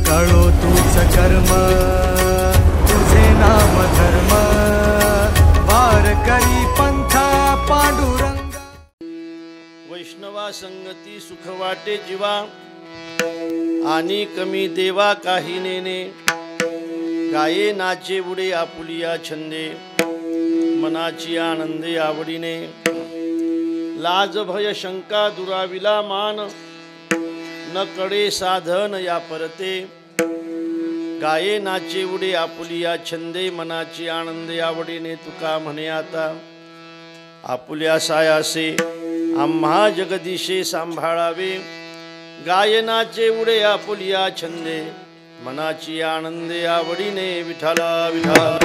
कळो तूच कर्म तुझे नाम धर्म वार करी पंथा पांडुरंग। वैष्णवा संगती सुख वाटे जीवा आणि कमी देवा काही नेने। गाये नाचे उडे आपुलिया छंदे मनाची आनंदे आवडीने। लाज भय शंका दुराविला मान न कडे साधन या परते। गाये नाचे उडे आपुलिया छंदे मनाची आनंदे आवडीने। तुका म्हणे आता आपुल्या सायासे आम्हा जगदीशे सांभाळावे। गायनाचे उडे आपुलिया छंदे मनाची आनंदे आवडीने। विठाला विठाला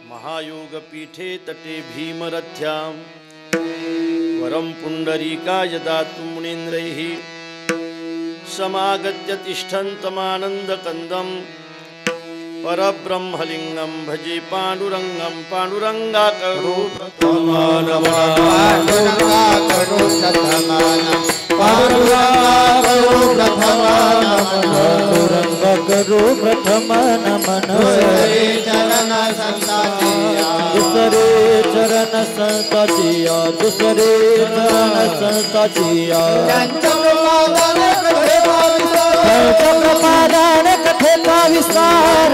महायोग पीठे तटे भीमरथ्यां वरं पुंडरीकाय दातुं मुनीन्द्रैः। समागत्य तिष्ठन्तमानन्दकन्दं परब्रह्मलिङ्गं भजे पाण्डुरङ्गं। पाण्डुरङ्गाकरो करो प्रथम नमन। दूसरे चरण संताजिया दूसरे चरण संताजिया। पंचप्रपादान कथे का विस्तार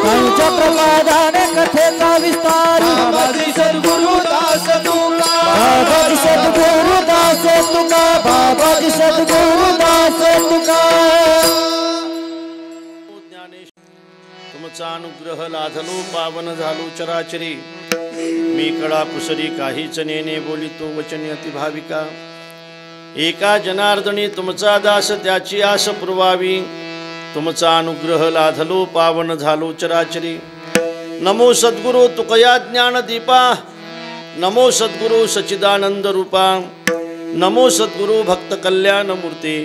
पंचप्रपादान कथे का विस्तार। बाबाजी सद्गुरु दास तुका बाबाजी सद्गुरु दास तुका बाबाजी सद्गुरु दास तुका। तुमचा अनुग्रह लाधलो पावन झालो चराचरी। मी कडा कुसरी काहीच नेने बोलितो वचने अति भाविका। एका जनार्दनी तुमचा दास त्याची आस पुरवावी। तुमचा अनुग्रह लाधलो पावन झालो चराचरी। नमो सद्गुरु तुकया ज्ञान दीपा नमो सद्गुरु सच्चिदानंद रूपा। नमो सद्गुरु भक्त कल्याण मूर्ती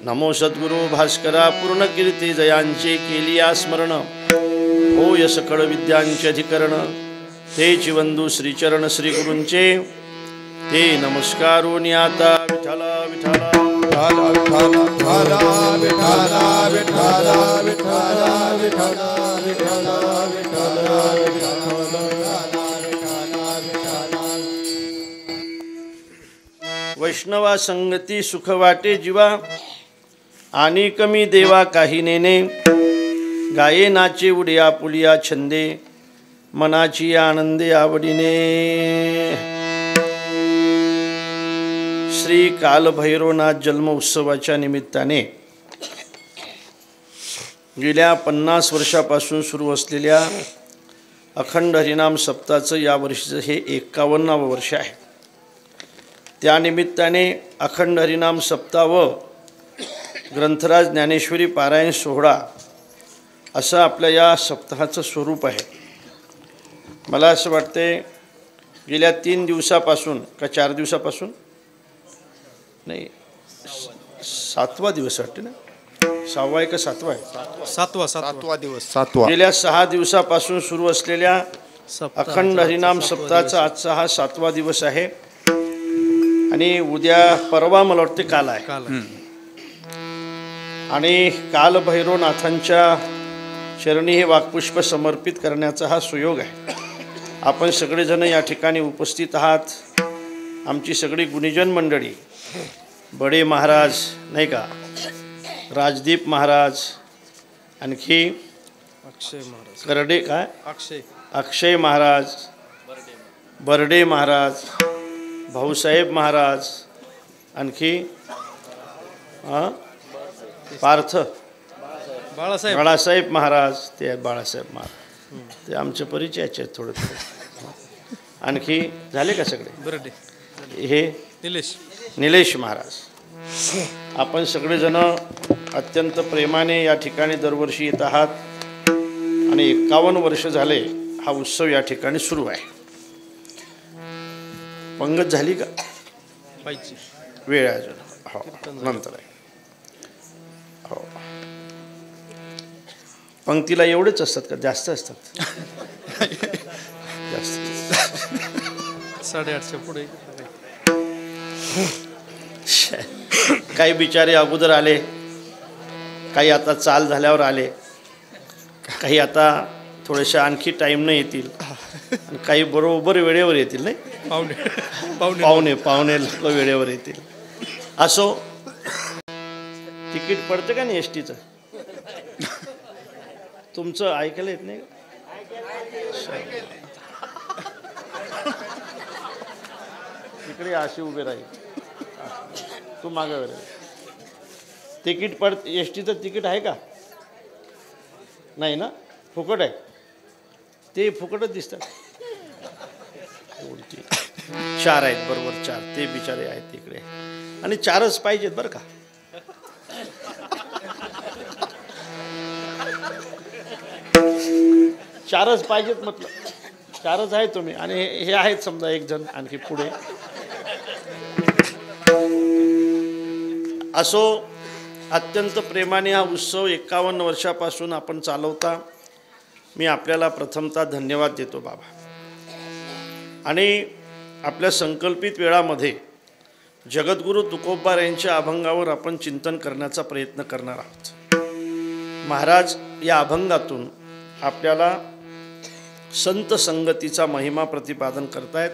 नमो सद्गुरु भास्करा पूर्ण कीर्ती। जयांचे केलिया स्मरण होय सकळ विद्यांचे अधिकरण। तेची वंदू श्रीचरण श्री गुरूंचे ते नमस्कारो न्याता। विठाला विठाला विठाला विठाला विठाला विठाला विठाला विठाला वैष्णवा संगती सुख वाटे जीवा आणि कमी देवा काही नेने। गाये नाचे उडे आपुलिया छंदे मनाची आनंदे आवडीने। श्री कालभैरवनाथ जन्म उत्सवाच्या निमित्ताने गेल्या 50 वर्षापासून सुरू असलेल्या अखंड हरिनाम सप्ताहाचं या वर्षीचं हे 51वं वर्ष आहे। त्यानिमित्ताने अखंड हरिनाम सप्ताह व ग्रंथराज ज्ञानेश्वरी पारायण सोहळा असं आपल्या या सप्ताहाचं स्वरूप आहे। मला असं वाटते गेल्या 3 दिवसापासून का 4 दिवसापासून नाही 7वा दिवस वाटते ना। 6वा आहे का 7वा आहे? 7वा दिवस 7वा। गेल्या 6 दिवसापासून सुरू असलेल्या अखंड हरिनाम सप्ताहाचा आजचा हा 7वा दिवस आहे आणि उद्या परवा मला वाटते काल आहे। आणि कालभैरवनाथांच्या चरणी हे वाक्पुष्प समर्पित करण्याचा हा सुयोग आहे। आपण सगळेजण या ठिकाणी उपस्थित आहात। आमची सगळी गुणीजन मंडळी बडे महाराज नाही का, राजदीप महाराज, आणखी अक्षय महाराज करडे काय अक्षय महाराज, बर्डे महाराज, भाऊसाहेब महाराज, आणखी पार्थ बाळासाहेब महाराज, ते आहेत बाळासाहेब महाराज, ते आमचे परिचयाचे आहेत थोडे थोडे। आणखी झाले का सगळे? बर्डे हे निलेश महाराज। आपण सगळेजण अत्यंत प्रेमाने या ठिकाणी दरवर्षी येत आहात आणि 51 वर्ष झाले हा उत्सव या ठिकाणी सुरू आहे. पंगत झाली का? पाहिजे वेळ आहे अजून. हो नंतर आहे. हो पंक्तीला एवढेच असतात का? जास्त असतात? जास्त 850 पुढे. काही बिचारे अगोदर आले, काही आता चाल झाल्यावर आले, काही आता थोडेसे आणखी टाईमनं येतील, आणि काही बरोबर वेळेवर येतील. नाही पाहुणे लोक वेळेवर येतील. असो, तिकीट पडतं का नाही एस टीचं? तुमचं ऐकायला येत नाही का? इकडे अशी उभे राहील, तू मागं वेळ. तिकीट एस टीचं तिकीट आहे का? नाही ना, फुकट आहे. ते फुकटच दिसतात. 2 3 4 आहेत, बरोबर 4. ते बिचारे आहेत तिकडे, आणि 4च पाहिजेत बरं का. चारच पाहिजेत म्हटलं. 4च आहेत तुम्ही, आणि हे आहेत समजा एक जण आणखी पुढे. असो, अत्यंत प्रेमाने हा उत्सव 51 वर्षापासून आपण चालवता. मी आपल्याला प्रथमतः धन्यवाद देतो बाबा. आणि आपल्या संकल्पित वेळामध्ये जगद्गुरू तुकोबा यांच्या अभंगावर आपण चिंतन करण्याचा प्रयत्न करणार आहोत. महाराज या अभंगातून आपल्याला संत संगतीचा महिमा प्रतिपादन करतायत,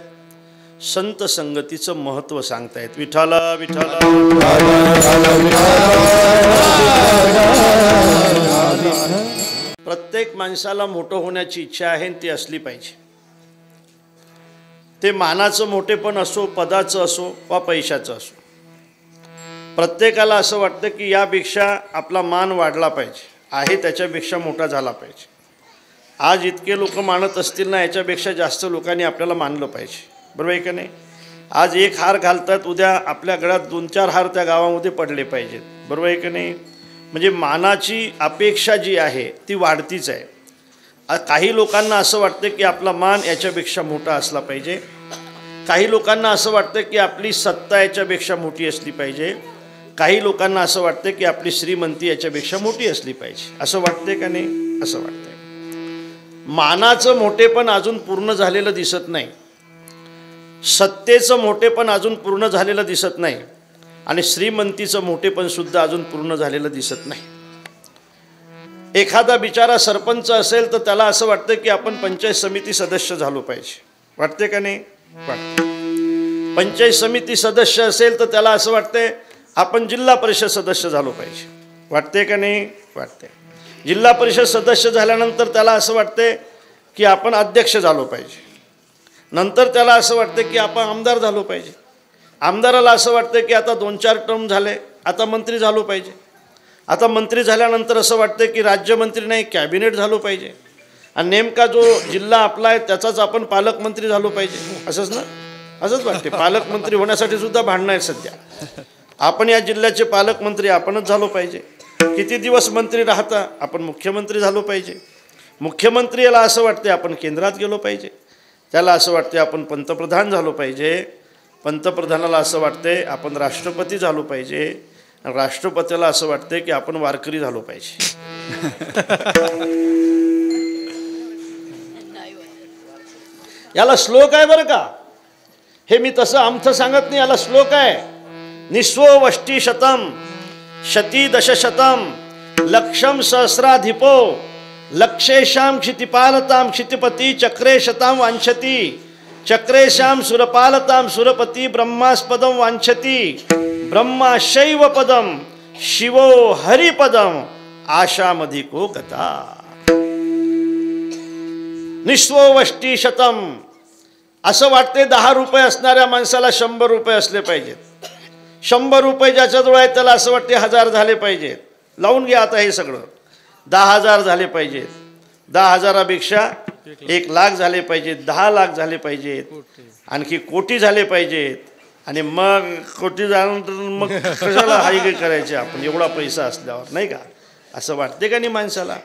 संत संगतीचं महत्त्व सांगतायत. विठाला विठाला प्रत्येक माणसाला मोठं होण्याची इच्छा आहे, ती असली पाहिजे. ते मानाचं मोठेपण असो, पदाचं असो वा पैशाचं असो. प्रत्येकाला असं वाटतं की यापेक्षा आपला मान वाढला पाहिजे, आहे त्याच्यापेक्षा मोठा झाला पाहिजे. आज इतके लोक मानत असतील ना, याच्यापेक्षा जास्त लोकांनी आपल्याला मानलं पाहिजे. बरोबर आहे का नाही? आज एक हार घालतात, उद्या आपल्या गळ्यात 2-4 हार त्या गावामध्ये पडले पाहिजेत. बरोबर आहे का नाही? म्हणजे मानाची अपेक्षा जी आहे ती वाढतीच आहे. काही लोकांना असं वाटतं की आपला मान याच्यापेक्षा मोठा असला पाहिजे. काही लोकांना असं वाटतं की आपली सत्ता याच्यापेक्षा मोठी असली पाहिजे. काही लोकांना असं वाटतं की आपली श्रीमंती याच्यापेक्षा मोठी असली पाहिजे. असं वाटते का नाही? असं वाटतंय. मानाचं मोठेपण अजून पूर्ण झालेलं दिसत नाही, सत्तेचं मोठेपण अजून पूर्ण झालेलं दिसत नाही, आणि श्रीमंतीचं मोठेपण सुद्धा अजून पूर्ण झालेलं दिसत नाही. एखादा बिचारा सरपंच असेल तर त्याला असं वाटतं की आपण पंचायत समिती सदस्य झालो पाहिजे. वाटते का नाही? वाटते. पंचायत समिती सदस्य असेल तर त्याला असं वाटते आपण जिल्हा परिषद सदस्य झालो पाहिजे. वाटते का नाही? वाटते. जिल्हा परिषद सदस्य झाल्यानंतर त्याला असं वाटते की आपण अध्यक्ष झालो पाहिजे. नंतर त्याला असं वाटतं की आपण आमदार झालो पाहिजे. आमदाराला असं वाटतं की आता 2-4 टर्म झाले, आता मंत्री झालो पाहिजे. आता मंत्री झाल्यानंतर असं वाटतं की राज्यमंत्री नाही, कॅबिनेट झालो पाहिजे. आणि नेमका जो जिल्हा आपला आहे त्याचाच आपण पालकमंत्री झालो पाहिजे. असंच ना? असंच वाटते. पालकमंत्री होण्यासाठी सुद्धा भांडणं आहेत सध्या. आपण या जिल्ह्याचे पालकमंत्री आपणच झालो पाहिजे. किती दिवस मंत्री राहता, आपण मुख्यमंत्री झालो पाहिजे. मुख्यमंत्री याला असं वाटते आपण केंद्रात गेलो पाहिजे. त्याला असं वाटते आपण पंतप्रधान झालो पाहिजे. पंतप्रधानाला असं वाटते आपण राष्ट्रपती झालो पाहिजे. राष्ट्रपतीला असं वाटते की आपण वारकरी झालो पाहिजे. याला श्लोक आहे बरं का. हे मी तसं आमचं सांगत नाही, याला श्लोक आहे. निस्वो वष्टी शतम शती दशशतम लक्षम सहस्राधिपो लक्षेशाम क्षितिपालताम क्षितिपती चक्रेशताम वांछती चक्रेशाम सुरपालताम सुरपती ब्रह्मास्पदम वांछती ब्रह्माशैव पदम शिवो हरिपदम आशामधिको गता. निस्वो वष्टी शतम. असं वाटते 10 रुपये असणाऱ्या माणसाला 100 रुपये असले पाहिजेत. 100 रुपये ज्याच्याजवळ आहे त्याला असं वाटते 1000 झाले पाहिजेत. लावून घ्या आता हे सगळं. 10,000 झाले पाहिजेत. 10,000पेक्षा 1 लाख झाले पाहिजेत. 10 लाख झाले पाहिजेत. आणखी कोटी झाले पाहिजेत. आणि मग कोटी झाल्यानंतर मग कशाला हाय करायचे आपण एवढा पैसा असल्यावर, नाही का? असं वाटते का नाही माणसाला?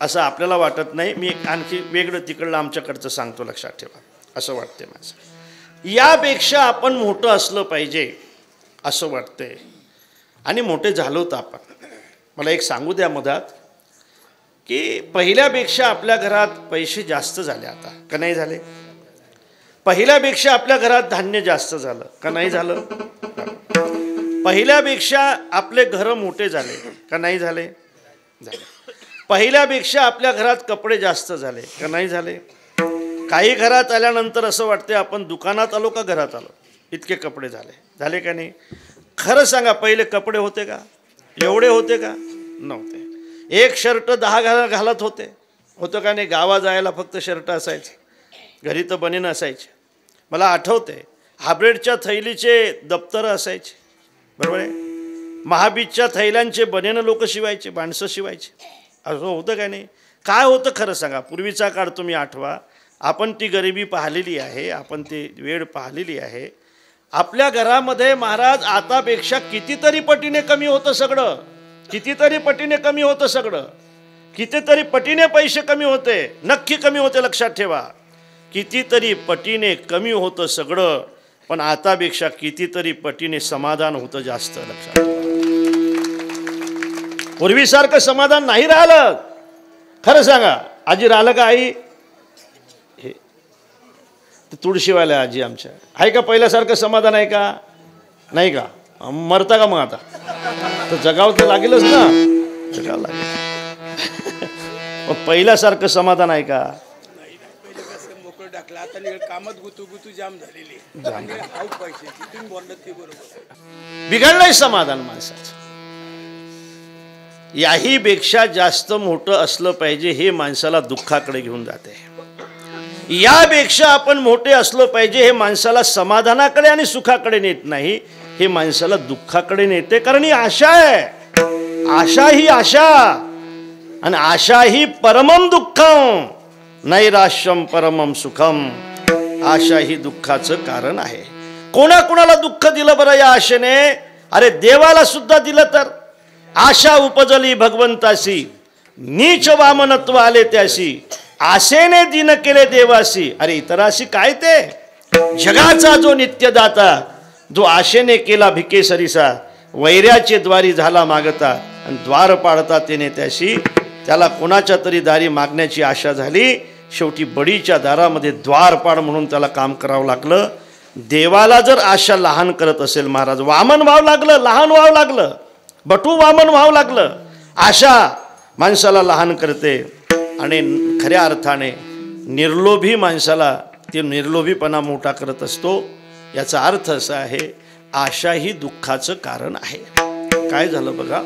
असं आपल्याला वाटत नाही. मी आणखी वेगळं तिकडलं आमच्याकडचं सांगतो, लक्षात ठेवा. असं वाटते माझं, यापेक्षा आपण मोठं असलं पाहिजे असं वाटतंय. आणि मोठे झालो तर आपण, मला एक सांगू द्या मधात, की पहिल्यापेक्षा आपल्या घरात पैसे जास्त झाले आता, का नाही झाले? पहिल्यापेक्षा आपल्या घरात धान्य जास्त झालं, का नाही झालं? पहिल्यापेक्षा आपले घरं मोठे झाले, का नाही झाले? झाले. पहिल्यापेक्षा आपल्या घरात कपडे जास्त झाले, का नाही झाले? काही घरात आल्यानंतर असं वाटते आपण दुकानात आलो का घरात आलो, इतके कपडे झाले. झाले का नाही? खरं सांगा, पहिले कपडे होते का? एवढे होते का? नव्हते. एक शर्ट 10 घालत होते, होतं का नाही? गावा जायला फक्त शर्ट असायचे, घरी तर बनीन असायचे. मला आठवते, हायब्रिडच्या थैलीचे दप्तर असायचे, बरोबर आहे? महाबीजच्या थैल्यांचे बनेनं लोक शिवायचे, माणसं शिवायचे. असं होतं का नाही? काय होतं खरं सांगा? पूर्वीचा काळ तुम्ही आठवा. आपण ती गरिबी पाहिलेली आहे, आपण ती वेळ पाहिलेली आहे. आपल्या घरामध्ये महाराज आतापेक्षा कितीतरी पटीने कमी होतं सगळं, कितीतरी पटीने कमी होतं सगळं, कितीतरी पटीने पैसे कमी होते, नक्की कमी होते, लक्षात ठेवा. कितीतरी पटीने कमी होतं सगळं, पण आतापेक्षा कितीतरी पटीने समाधान होतं जास्त, लक्षात ठेवा. पूर्वीसारखं समाधान नाही राहिलं. खरं सांगा, आजी राहिलं का? आई हे तुळशीवाल्या आजी आमच्या आहे का? पहिल्यासारखं समाधान आहे का? नाही का? मरता का मग आता? तर जगावं तर लागेलच ना, जगावं लागेल. पण पहिल्यासारखं समाधान आहे का? मोकळं टाकलं आता, कामात गुतू जाम झालेली. बिघडलंय समाधान माणसाचं. याहीपेक्षा जास्त मोठं असलं पाहिजे, हे माणसाला दुःखाकडे घेऊन जाते. यापेक्षा आपण मोठे असलो पाहिजे, हे माणसाला समाधानाकडे आणि सुखाकडे नेत नाही, हे माणसाला दुःखाकडे नेते. कारण ही आशा आहे, आशा ही आशा, आणि आशा ही परमम दुःखम नैराश्यम परमम सुखम. आशा ही दुःखाचं कारण आहे. कोणाकोणाला दुःख दिलं बरं या आशेने? अरे देवाला सुद्धा दिलं तर. आशा उपजली भगवंतासी, नीच वामनत्व आले त्याशी, आशेने दिन केले देवासी. अरे इतराशी काय ते? जगाचा जो नित्यदाता, जो आशेने केला भिकेसरीसा, वैऱ्याचे द्वारी झाला मागता, आणि द्वार पाडता तेने त्याशी. त्याला कोणाच्या तरी दारी मागण्याची आशा झाली, शेवटी बडीच्या दारामध्ये द्वारपाड म्हणून त्याला काम करावं लागलं. देवाला जर आशा लहान करत असेल महाराज, वामन व्हावं लागलं, लहान व्हावं लागलं, बटू वामन व्हावं लागलं. आशा माणसाला लहान करते, आणि खऱ्या अर्थाने निर्लोभी माणसाला ते निर्लोभीपणा मोठा करत असतो. याचा अर्थ असा आहे, आशा ही दुःखाचं कारण आहे. काय झालं बघा,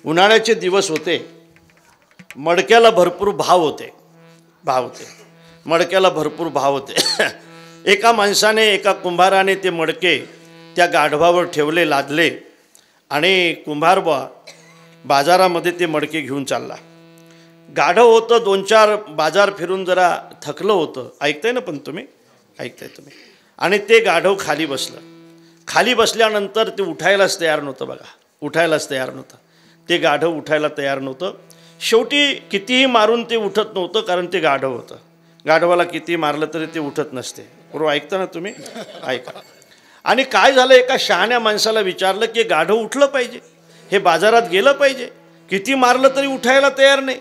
उन्हाळ्याचे दिवस होते, मडक्याला भरपूर भाव होते, मडक्याला भरपूर भाव होते. एका माणसाने, एका कुंभाराने ते मडके त्या गाढवावर ठेवले, लादले, आणि कुंभारबा बाजारामध्ये ते मडके घेऊन चालला. गाढव होतं, 2-4 बाजार फिरून जरा थकलं होतं. ऐकताय ना? पण तुम्ही ऐकताय तुम्ही? आणि ते गाढव खाली बसलं. खाली बसल्यानंतर ते उठायलाच तयार नव्हतं बघा, उठायलाच तयार नव्हतं. ते गाढव उठायला तयार नव्हतं. शेवटी कितीही मारून ते उठत नव्हतं, कारण ते गाढव होतं. गाढवाला किती मारलं तरी ते उठत नसते. बरोबर ऐकता ना तुम्ही? ऐका. आणि काय झालं, एका शहाण्या माणसाला विचारलं की गाढव उठलं पाहिजे, हे बाजारात गेलं पाहिजे, किती मारलं तरी उठायला तयार नाही,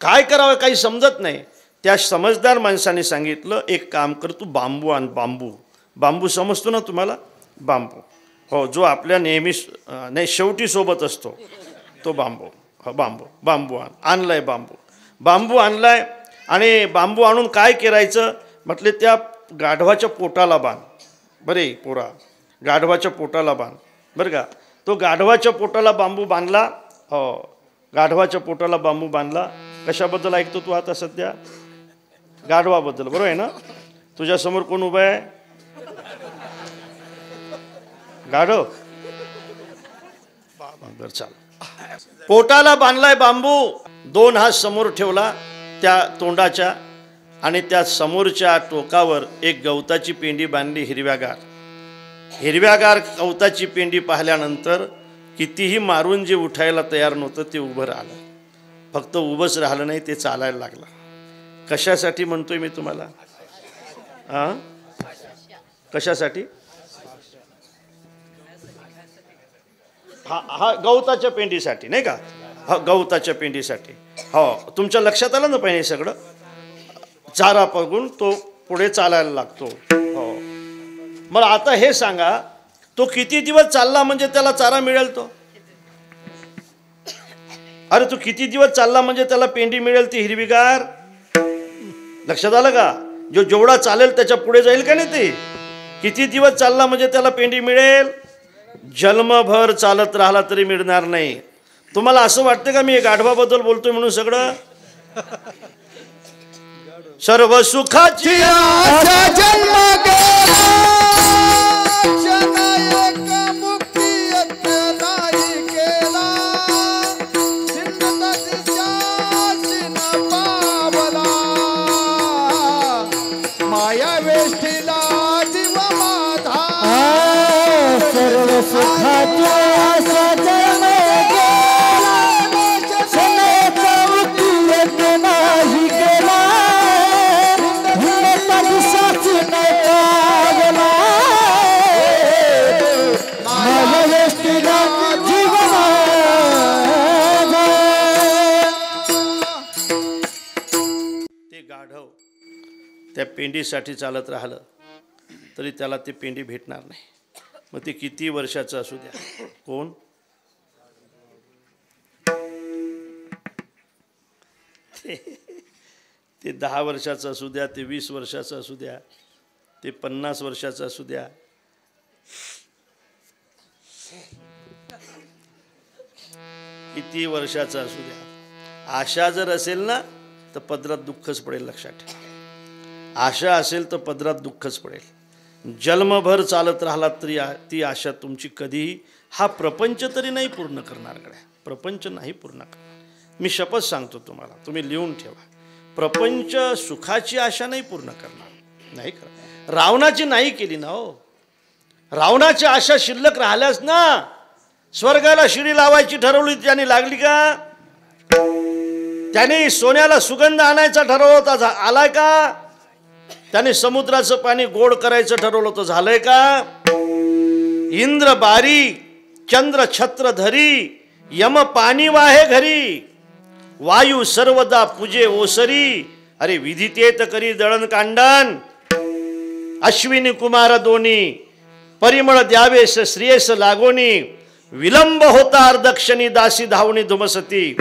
काय करावं काही समजत नाही. त्या समजदार माणसाने सांगितलं, एक काम कर, तू बांबू आण. बांबू समजतो ना तुम्हाला? बांबू, हो, जो आपल्या नेहमी नाही शेवटी सोबत असतो तो बांबू. हो, बांबू आणलाय. बांबू आणलाय, आणि बांबू आणून काय करायचं म्हटले, त्या गाढवाच्या पोटाला बांध. बरे पोरा, गाढवाच्या पोटाला बांध, बरं का. तो गाढवाच्या पोटाला बांबू बांधला. हो, गाढवाच्या पोटाला बांबू बांधला. कशाबद्दल ऐकतो तू आता सध्या? गाढवाबद्दल, बरोबर आहे ना? तुझ्यासमोर कोण उभं आहे? गाढव. बरं, चाल. पोटाला बांधलाय बांबू, 2 हात समोर ठेवला त्या तोंडाच्या, आणि त्या समोरच्या टोकावर एक गवताची पेंडी बांधली, हिरव्यागार गवताची पेंडी पाहिल्यानंतर कितीही मारून जे उठायला तयार नव्हतं ते उभं राहिलं. फक्त उभंच राहिलं नाही, ते चालायला लागलं. कशासाठी म्हणतोय मी तुम्हाला? कशासाठी? हा गवताच्या पेंडीसाठी नाही का? हा गवताच्या पेंडीसाठी. हो, तुमच्या लक्षात आलं ना पाहिजे सगळं. चारा बघून तो पुढे चालायला लागतो. हो, मग आता हे सांगा, तो किती दिवस चालला म्हणजे त्याला चारा मिळेल? तो अरे तो किती दिवस चालला म्हणजे त्याला पेंडी मिळेल ती हिरवीगार? लक्षात आलं का? जो जेवढा चालेल त्याच्या पुढे जाईल का नाही ते. किती दिवस चालला म्हणजे त्याला पेंडी मिळेल? जन्मभर चालत राहिला तरी मिळणार नाही. तुम्हाला असं वाटतं का मी गाढवाबद्दल बोलतोय म्हणून सगळं? सर्व सुखाची आशा जन्म गेला, जनयक मुक्ती यज्ञ नाही केला, सिंधुताची शासीन पावला, माया वेष्टीला जीव माझा. सर्व सुखाची आशा जन्म गेला, जनयक मुक्ती यज्ञ नाही केला, त्या पेंडीसाठी चालत राहिलं तरी त्याला ती पेंडी भेटणार नाही. मग ते किती वर्षाचं असू द्या. कोण? ते 10 वर्षाचं असू द्या, ते 20 वर्षाचं असू द्या, ते 50 वर्षाचं असू द्या. किती वर्षाचं असू द्या. आशा जर असेल ना तर पदरात दुःखच पडेल. लक्षात ठेवा. आशा असेल तर पदरात दुःखच पडेल. जन्मभर चालत राहिलात तरी ती आशा तुमची कधीही हा प्रपंच तरी नाही पूर्ण करणार. गड्या, प्रपंच नाही पूर्ण करणार. मी शपथ सांगतो तुम्हाला, तुम्ही लिहून ठेवा. प्रपंच सुखाची आशा नाही पूर्ण करणार. नाही करणार. रावणाची नाही केली ना हो. रावणाची आशा शिल्लक राहिल्यास ना, स्वर्गाला शिडी लावायची ठरवली, त्याने लागली का? त्याने सोन्याला सुगंध आणायचा ठरवलं होता, आलाय का? त्याने समुद्राचं पाणी गोड करायचं ठरवलं होतं, झालंय का? इंद्र बारी, चंद्र छत्र धरी, यम पाणी वाहे घरी, वायू सर्वदा पूजे ओसरी, अरे विधितेत करी दळण कांडण, अश्विनी कुमार दोनी, परिमळ द्यावेस श्रेयस लागोनी, विलंब होता अर्धक्षणी दासी धावणी धुमसती.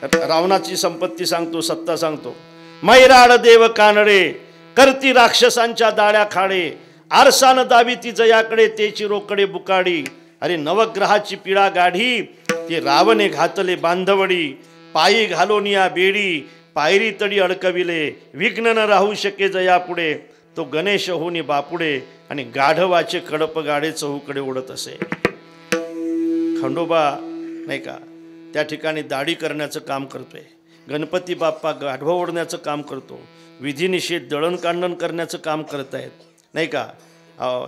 रावणाची संपत्ती सांगतो, सत्ता सांगतो. मैराड देव कानडे, करती राक्षसांच्या दाड्या खाडे, आरसान दावी ती जयाकडे, तेची रोकडे बुकाडी, अरे नवग्रहाची पिळा गाढी, ते रावणे घातले बांधवडी, पायी घालोनिया बेडी, पायरी तडी अडकविले, विघ्न न राहू शके जया पुढे, तो गणेश होनी बापुडे, आणि गाढवाचे कडप गाडे चहूकडे उडत असे. खंडोबा नाही का त्या ठिकाणी दाढी करण्याचं काम करतोय. गणपती बाप्पा गाढवा ओढण्याचं काम करतो. विधिनिषेध दळणकांडण करण्याचं काम करत आहेत नाही का.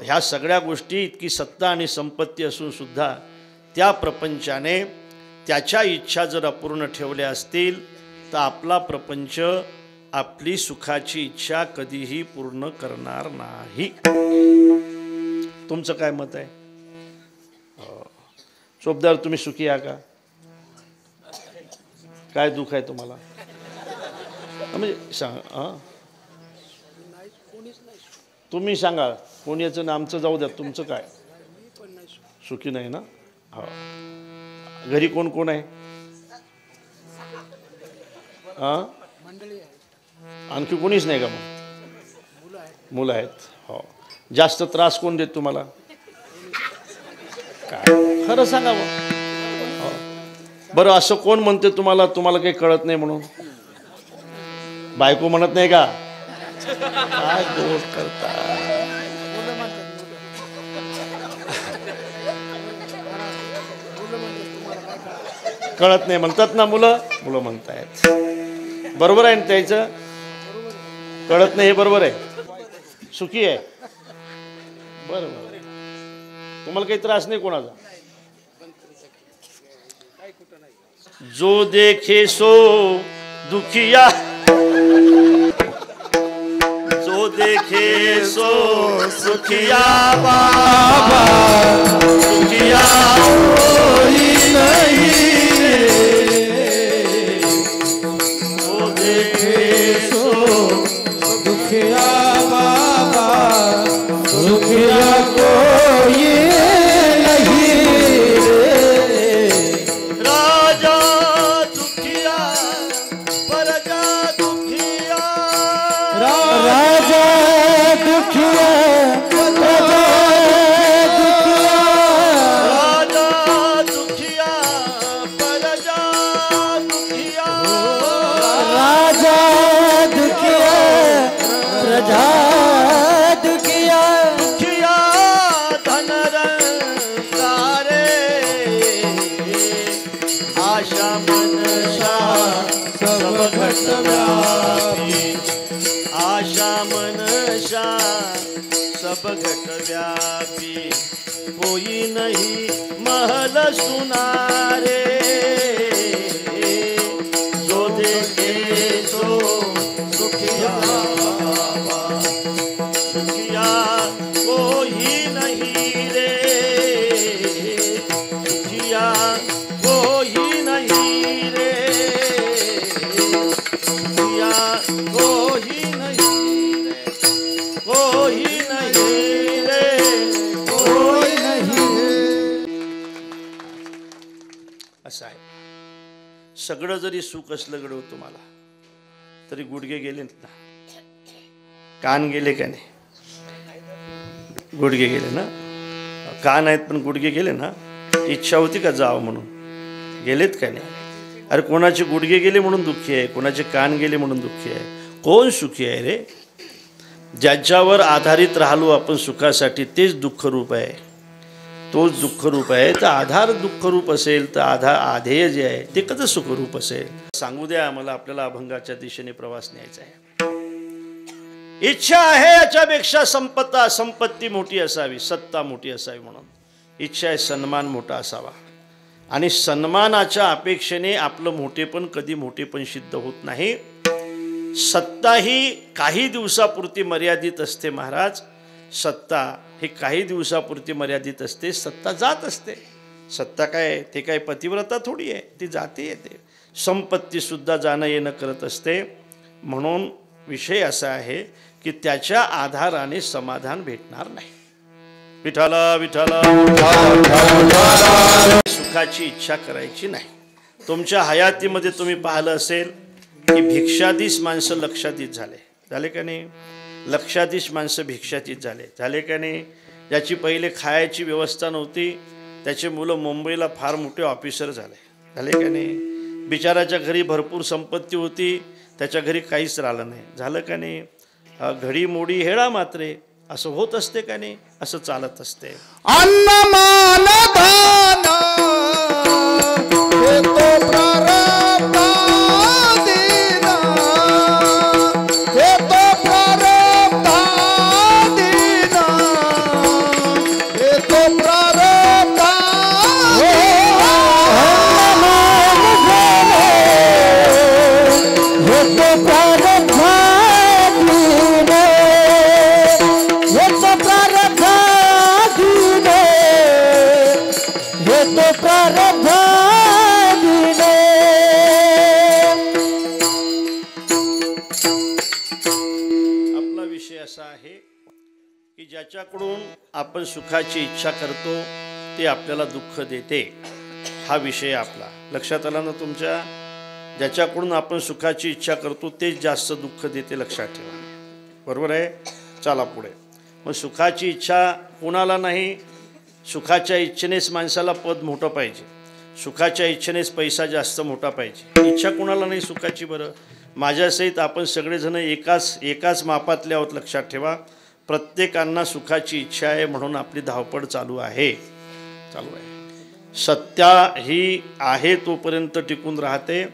ह्या सगळ्या गोष्टी इतकी सत्ता आणि संपत्ती असून सुद्धा त्या प्रपंचाने त्याच्या इच्छा जर अपूर्ण ठेवल्या असतील तर आपला प्रपंच आपली सुखाची इच्छा कधीही पूर्ण करणार नाही. तुमचं काय मत आहे? चोपदार, तुम्ही सुखी आहे का? काय दुःख आहे तुम्हाला? म्हणजे सांगा. तुम्ही सांगा. कोणी याचं ना आमचं जाऊ द्या. तुमचं काय? सुखी नाही ना? हो. घरी कोण कोण आहे? आणखी कोणीच नाही का? मग मुलं आहेत. हो. जास्त त्रास कोण देत तुम्हाला? काय खरं सांगा मग. बरं, असं कोण म्हणते तुम्हाला काही कळत नाही म्हणून? बायको म्हणत नाही का? काय दोष करता? कळत नाही म्हणतात ना मुलं. मुलं म्हणतायत. बरोबर आहे ना त्याचं? कळत नाही हे बरोबर आहे. सुखी आहे. बरोबर. तुम्हाला काही त्रास नाही कोणाचा? जो देखे सो दुखिया, जो देखे सो सुखिया बाबा, सुखिया कोई नहीं, जो देखे सो दुखिया बाबा, दुखिया कोई नहीं रे। राजा दुखिया प्रजा दुखिया, राजा दुखिया प्रजा दुखिया, राजा दुखिया प्रजा दुखिया, राजा दुखिया प्रजा दुखिया, दुखिया धन रंगारे, आशा मनशा सब घट व्यापी, आशा मनशा सब घट व्यापी, कोई नहीं महल सुनारे, जो देखे सो सुखिया बाबा, सुखिया कोई नहीं रे, सुखिया कोई नहीं रे, सुखिया कोई नहीं रे, कोई नहीं रे, कोई नहीं असं आहे. सगळं जरी सुख असलं गडव तुम्हाला तरी गुडघे गेले ना, कान गेले का नाही, गुडघे गेले ना, कान आहेत पण गुडघे गेले ना, इच्छा होती का जावं म्हणून, गेलेत का नाही. अरे कोणाचे गुडघे गेले म्हणून दुःखी आहे, कोणाचे कान गेले म्हणून दुःखी आहे. कोण सुखी आहे रे? ज्याच्यावर आधारित राहिलो आपण सुखासाठी तेच दुःखरूप आहे, तोच दुःखरूप आहे. तर आधार दुःखरूप असेल तर आधेय जे आहे ते कसं सुखरूप असेल. सांगू द्या आम्हाला, आपल्याला अभंगाच्या दिशेने प्रवास न्यायचा आहे. इच्छा आहे याच्यापेक्षा संपत्ती मोठी असावी, सत्ता मोठी असावी. म्हणून इच्छा आहे सन्मान मोठा असावा, आणि सन्मानाच्या अपेक्षेने आपलं मोठेपण कधी मोठेपण सिद्ध होत नाही. सत्ता ही काही दिवसापुरती मर्यादित असते महाराज. सत्ता ही काही दिवसापुरती मर्यादित असते, सत्ता जात असते. सत्ता काय, ते काय पतिव्रता थोडी आहे, ती जाते येते. संपत्तीसुद्धा जाणं येणं करत असते. म्हणून विषय असा आहे की त्याच्या आधाराने समाधान भेटणार नाही. विठाला विठाला, सुखाची इच्छा करायची नाही. तुमच्या हयातीमध्ये तुम्ही पाहिलं असेल की भिक्षाधीश माणसं लक्षाधीश झाले का नाही? लक्षाधीश माणसं भिक्षाधीश झाले का नाही? ज्याची पहिले खायची व्यवस्था नव्हती त्याचे मुलं मुंबईला फार मोठे ऑफिसर झाले का नाही? बिचाराच्या घरी भरपूर संपत्ती होती, त्याच्या घरी काहीच राहिलं नाही, झालं का नाही? घडी मोडी हेळा मात्रे, असं होत असते का नाही? असं चालत असते. अन्नमान दान हे तो प्रारब्धाधीन, हे तो प्रारब्धाधीन, हे तो प्रारब्धाधीन. हे तो प्रारब्धाधीन, हे तो प्रारब्धाधीन, हे तो प्रारब्धाधीन. आपला विषय असा आहे की ज्याच्याकडून आपण सुखाची इच्छा करतो ते आपल्याला दुःख देते. हा विषय आपला लक्षात आला ना तुमच्या? ज्याच्याकडून आपण सुखाची इच्छा करतो तेच जास्त दुःख देते, लक्षात ठेवा. बरोबर आहे? चला पुढे. मग सुखाची इच्छा कोणाला नाही? सुखाच्या इच्छेनेच माणसाला पद मोठं पाहिजे, सुखाच्या इच्छेनेच पैसा जास्त मोठा पाहिजे. इच्छा कोणाला नाही सुखाची? बरं, माझ्यासहित आपण सगळेजण एकाच मापातले आहोत, लक्षात ठेवा. प्रत्येकांना सुखाची इच्छा आहे म्हणून आपली धावपळ चालू आहे. सत्ता ही आहे तोपर्यंत टिकून राहते,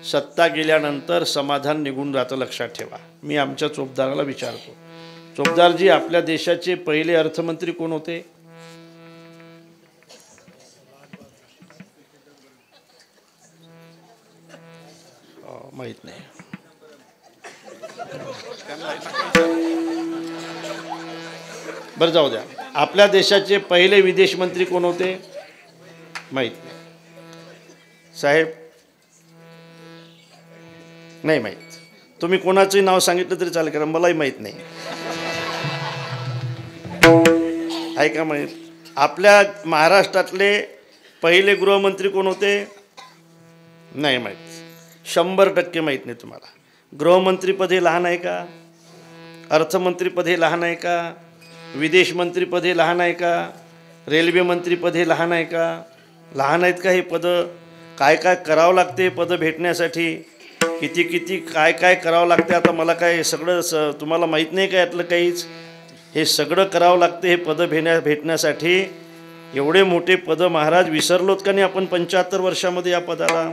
सत्ता गेल्यानंतर समाधान निघून जातं, लक्षात ठेवा. मी आमच्या चोपदाराला विचारतो, चोपदारजी आपल्या देशाचे पहिले अर्थमंत्री कोण होते? माहित नाही. बरं जाऊ द्या. आपल्या देशाचे पहिले विदेश मंत्री कोण होते माहित नाही. साहेब नाही माहीत. तुम्ही कोणाचंही नाव सांगितलं तरी चालेल, कारण मलाही माहीत नाही. आहे का माहीत? आपल्या महाराष्ट्रातले पहिले गृहमंत्री कोण होते नाही माहीत. 100% माहीत नाही तुम्हाला. गृहमंत्रीपद हे लहान आहे का? अर्थमंत्रीपद हे लहान आहे का? विदेश मंत्रीपद हे लहान आहे का? रेल्वे मंत्रीपद हे लहान आहे का? लहान आहेत का हे पदं? काय काय करावं लागते पदं भेटण्यासाठी? किती काय काय करावं लागते? आता मला काय सगळं तुम्हाला माहीत नाही का यातलं काहीच? हे सगळं करावं लागते हे पदं भेटण्यासाठी. एवढे मोठे पदं महाराज विसरलोत का नाही आपण 75 वर्षामध्ये या पदाला?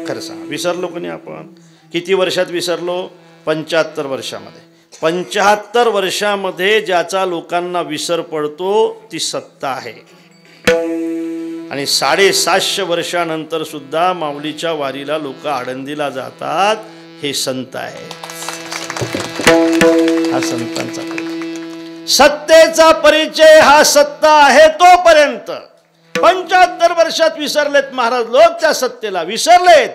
खरं सांगा, विसरलो का नाही आपण? किती वर्षात विसरलो? 75 वर्षामध्ये. 75 वर्षामध्ये ज्याचा लोकांना विसर पडतो ती सत्ता आहे. आणि 750 वर्षानंतर सुद्धा माऊलीच्या वारीला लोक आळंदीला जातात. हे संत आहे. हा संतांचा परिचय. सत्तेचा परिचय हा सत्ता आहे तोपर्यंत. 75 वर्षात विसरलेत महाराज लोक त्या सत्तेला. विसरलेत.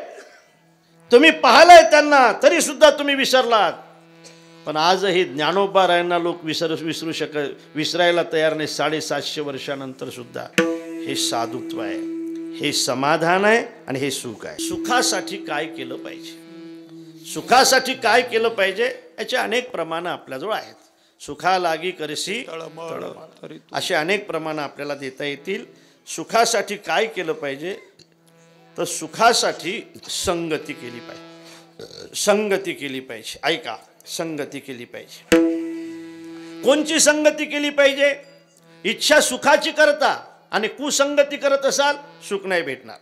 तुम्ही पाहिलंय त्यांना तरी सुद्धा तुम्ही विसरलात. पण आजही ज्ञानोबा रायांना लोक विसरायला तयार नाही. 750 वर्षानंतर सुद्धा. हे साधुत्व आहे, हे समाधान आहे आणि हे सुख आहे. सुखासाठी काय केलं पाहिजे? सुखासाठी काय केलं पाहिजे याचे अनेक प्रमाणं आपल्याजवळ आहेत. सुखा लागी करसी तळमळ, असे अनेक प्रमाणं आपल्याला देता येतील. सुखासाठी काय केलं पाहिजे तर सुखासाठी संगती केली पाहिजे. संगती केली पाहिजे. ऐका, संगती केली पाहिजे. कोणची संगती केली पाहिजे? इच्छा सुखाची करता आणि कुसंगती करत असाल सुख नाही भेटणार.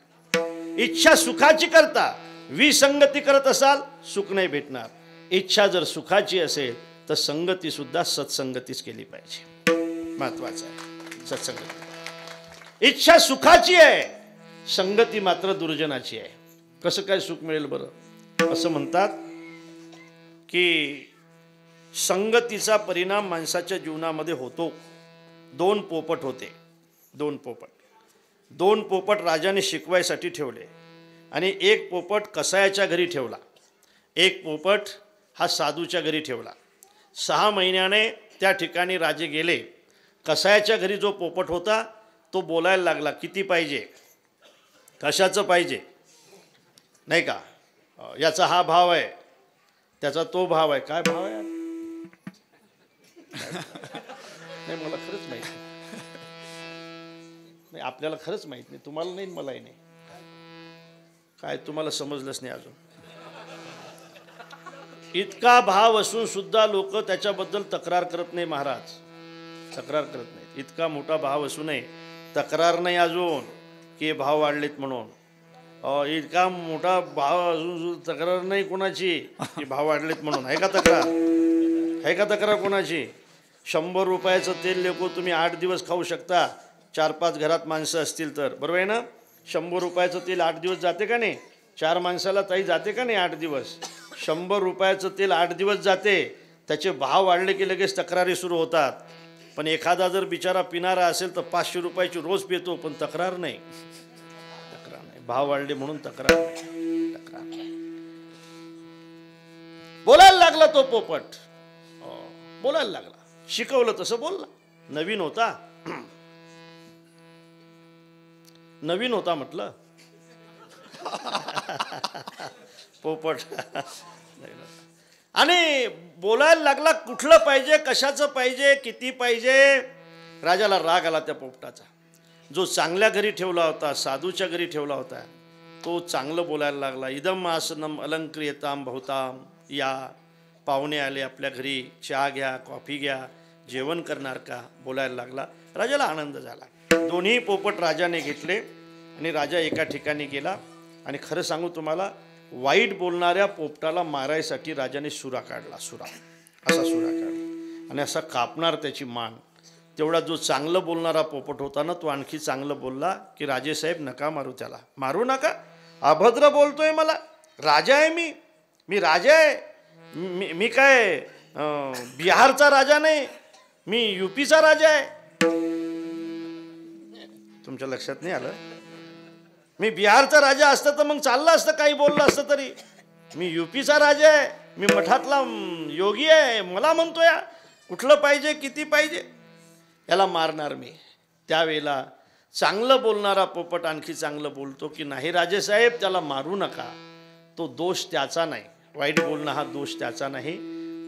इच्छा सुखाची करता विसंगती करत असाल सुख नाही भेटणार. इच्छा जर सुखाची असेल तर संगती सुद्धा सत्संगतीच केली पाहिजे. महत्वाचं आहे सत्संगती. इच्छा सुखाची आहे, संगती मात्र दुर्जनाची आहे. कसं काय सुख मिळेल बरं? असं म्हणतात की संगतीचा परिणाम माणसाच्या जीवनामध्ये होतो. 2 पोपट होते. 2 पोपट राजाने शिकवायसाठी ठेवले आणि 1 पोपट कसायाच्या घरी ठेवला. 1 पोपट हा साधूच्या घरी ठेवला. 6 महिन्याने त्या ठिकाणी राजे गेले. कसायाच्या घरी जो पोपट होता तो बोलायला लागला, किती पाहिजे, कशाचं पाहिजे, नाही का, याचा हा भाव आहे, त्याचा तो भाव आहे. काय भाव आहे? नाही, मला खरंच माहिती नाही. आपल्याला खरंच माहित नाही. तुम्हाला नाही, मलाही नाही. काय तुम्हाला समजलंच नाही अजून. इतका भाव असून सुद्धा लोक त्याच्याबद्दल तक्रार करत नाही महाराज. तक्रार करत नाहीत. इतका मोठा भाव असूनही तक्रार नाही अजून की भाव वाढलेत म्हणून. इतका मोठा भाव असून तक्रार नाही कोणाची की भाव वाढलेत म्हणून. आहे का तक्रार? आहे का तक्रार कोणाची? 100 रुपयाचं तेल लेको तुम्ही 8 दिवस खाऊ शकता. 4-5 घरात माणसं असतील तर. बरोबर आहे ना? 100 रुपयाचं तेल 8 दिवस जाते का नाही? 4 माणसाला ताई जाते का नाही 8 दिवस? 100 रुपयाचं तेल 8 दिवस जाते. त्याचे भाव वाढले की लगेच तक्रारी सुरू होतात. पण एखादा जर बिचारा पिणारा असेल तर 500 रुपयाची रोज पितो, पण तक्रार नाही. तक्रार नाही. भाव वाढले म्हणून तक्रार नाही. तक्रार नाही. बोलायला लागला तो पोपट. बोलायला लागला. शिकवलं तसं बोलला. नवीन होता. नवीन होता म्हटलं. पोपट. आणि बोलायला लागला. कुठलं पाहिजे, कशाचं पाहिजे, किती पाहिजे. राजाला राग आला त्या पोपटाचा. जो चांगल्या घरी ठेवला होता, साधूच्या घरी ठेवला होता, तो चांगलं बोलायला लागला. इदम आसनम अलंक्रियताम भवताम. या पाहुणे आले आपल्या घरी, चहा घ्या, कॉफी घ्या, जेवण करणार का, बोलायला लागला. राजाला आनंद झाला. दोन्ही पोपट राजाने घेतले आणि राजा एका ठिकाणी गेला. आणि खरं सांगू तुम्हाला, वाईट बोलणाऱ्या पोपटाला मारायसाठी राजाने सुरा काढला. सुरा, असा सुरा काढला आणि असा कापणार त्याची मान. तेवढा जो चांगलं बोलणारा पोपट होता ना, तो आणखी चांगलं बोलला की राजेसाहेब नका मारू त्याला. मारू नका, अभद्र बोलतोय मला, राजा आहे मी. मी राजा आहे. मी काय बिहारचा राजा नाही, मी युपीचा राजा आहे. तुमच्या लक्षात नाही आलं? मी बिहारचा राजा असतं तर मग चाललं असतं, काही बोललं असतं तरी. मी युपीचा राजा आहे, मी मठातला योगी आहे. मला म्हणतोय कुठलं पाहिजे, किती पाहिजे, याला मारणार मी. त्यावेळेला चांगलं बोलणारा पोपट आणखी चांगलं बोलतो की नाही राजेसाहेब, त्याला मारू नका, तो दोष त्याचा नाही. वाईट बोलणं हा दोष त्याचा नाही.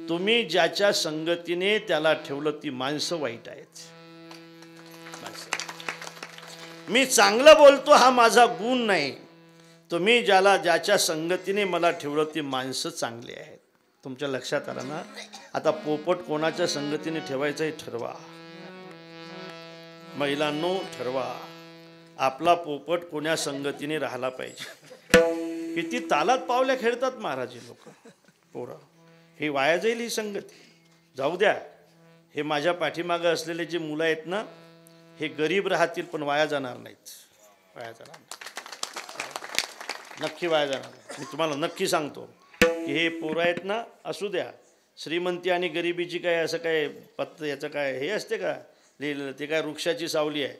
तुम्ही ज्याच्या संगतीने त्याला ठेवलं ती माणसं वाईट आहेत. मी चांगलं बोलतो हा माझा गुण नाही. तुम्ही ज्याच्या संगतीने मला ठेवलं ती माणसं चांगली आहेत. तुमच्या लक्षात आलं ना? आता पोपट कोणाच्या संगतीने ठेवायचं हे ठरवा. महिलांनो ठरवा, आपला पोपट कोण्या संगतीने राहिला पाहिजे. किती तालात पावल्या खेळतात महाराज लोक पोरं. हे वाया जाईल ही संगती. जाऊ द्या, हे माझ्या पाठीमागं असलेले जे मुलं आहेत ना, हे गरीब राहतील पण वाया जाणार नाहीत. वाया जाणार नाही, नक्की वाया जाणार नाही. मी तुम्हाला नक्की सांगतो की हे पोरं आहेत ना, असू द्या. श्रीमंती आणि गरिबीची काय असं काय याचं काय हे असते का लिहिलेलं? ते काय वृक्षाची सावली आहे,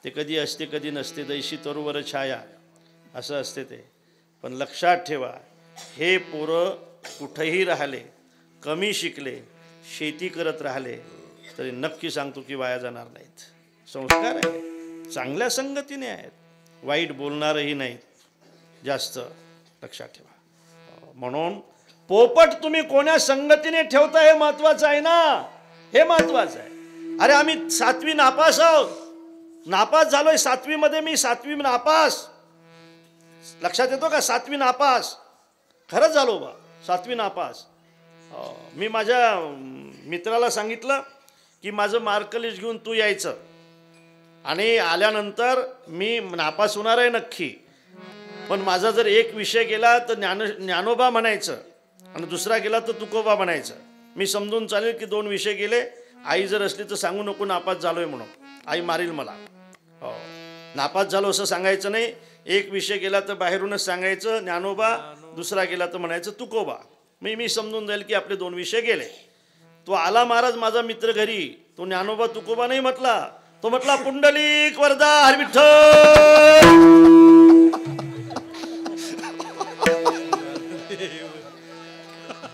ते कधी असते कधी नसते. दैशी तरुवर छाया असं असते ते. पण लक्षात ठेवा, हे पोरं कुठंही राहिले, कमी शिकले, शेती करत राहिले तरी नक्की सांगतो की वाया जाणार नाहीत. संस्कार आहे, चांगल्या संगतीने आहेत, वाईट बोलणारही नाहीत जास्त. लक्षात ठेवा. म्हणून पोपट तुम्ही कोण्या संगतीने ठेवता हे महत्वाचं आहे ना, हे महत्वाचं आहे. अरे आम्ही 7वी नापास आहोत, नापास झालोय 7वी मध्ये. मी 7वी नापास, लक्षात येतो का? 7वी नापास, खरंच झालो बा, 7वी नापास. मी माझ्या मित्राला सांगितलं की माझं मार्क लिस्ट घेऊन तू यायचं, आणि आल्यानंतर मी नापास होणार आहे नक्की, पण माझा जर एक विषय गेला तर ज्ञानोबा म्हणायचं आणि दुसरा गेला तर तुकोबा म्हणायचं. मी समजून चालेल की 2 विषय गेले. आई जर असली तर सांगू नको नापास झालोय म्हणून, आई मारील मला. हो, नापास झालो असं सांगायचं नाही. एक विषय गेला तर बाहेरूनच सांगायचं ज्ञानोबा, दुसरा गेला तर म्हणायचं तुकोबा. मी समजून जाईल की आपले 2 विषय गेले. तो आला महाराज माझा मित्र घरी, तो ज्ञानोबा तुकोबा नाही म्हटला, तो म्हटला पुंडलिक वरदा हरी विठ्ठल.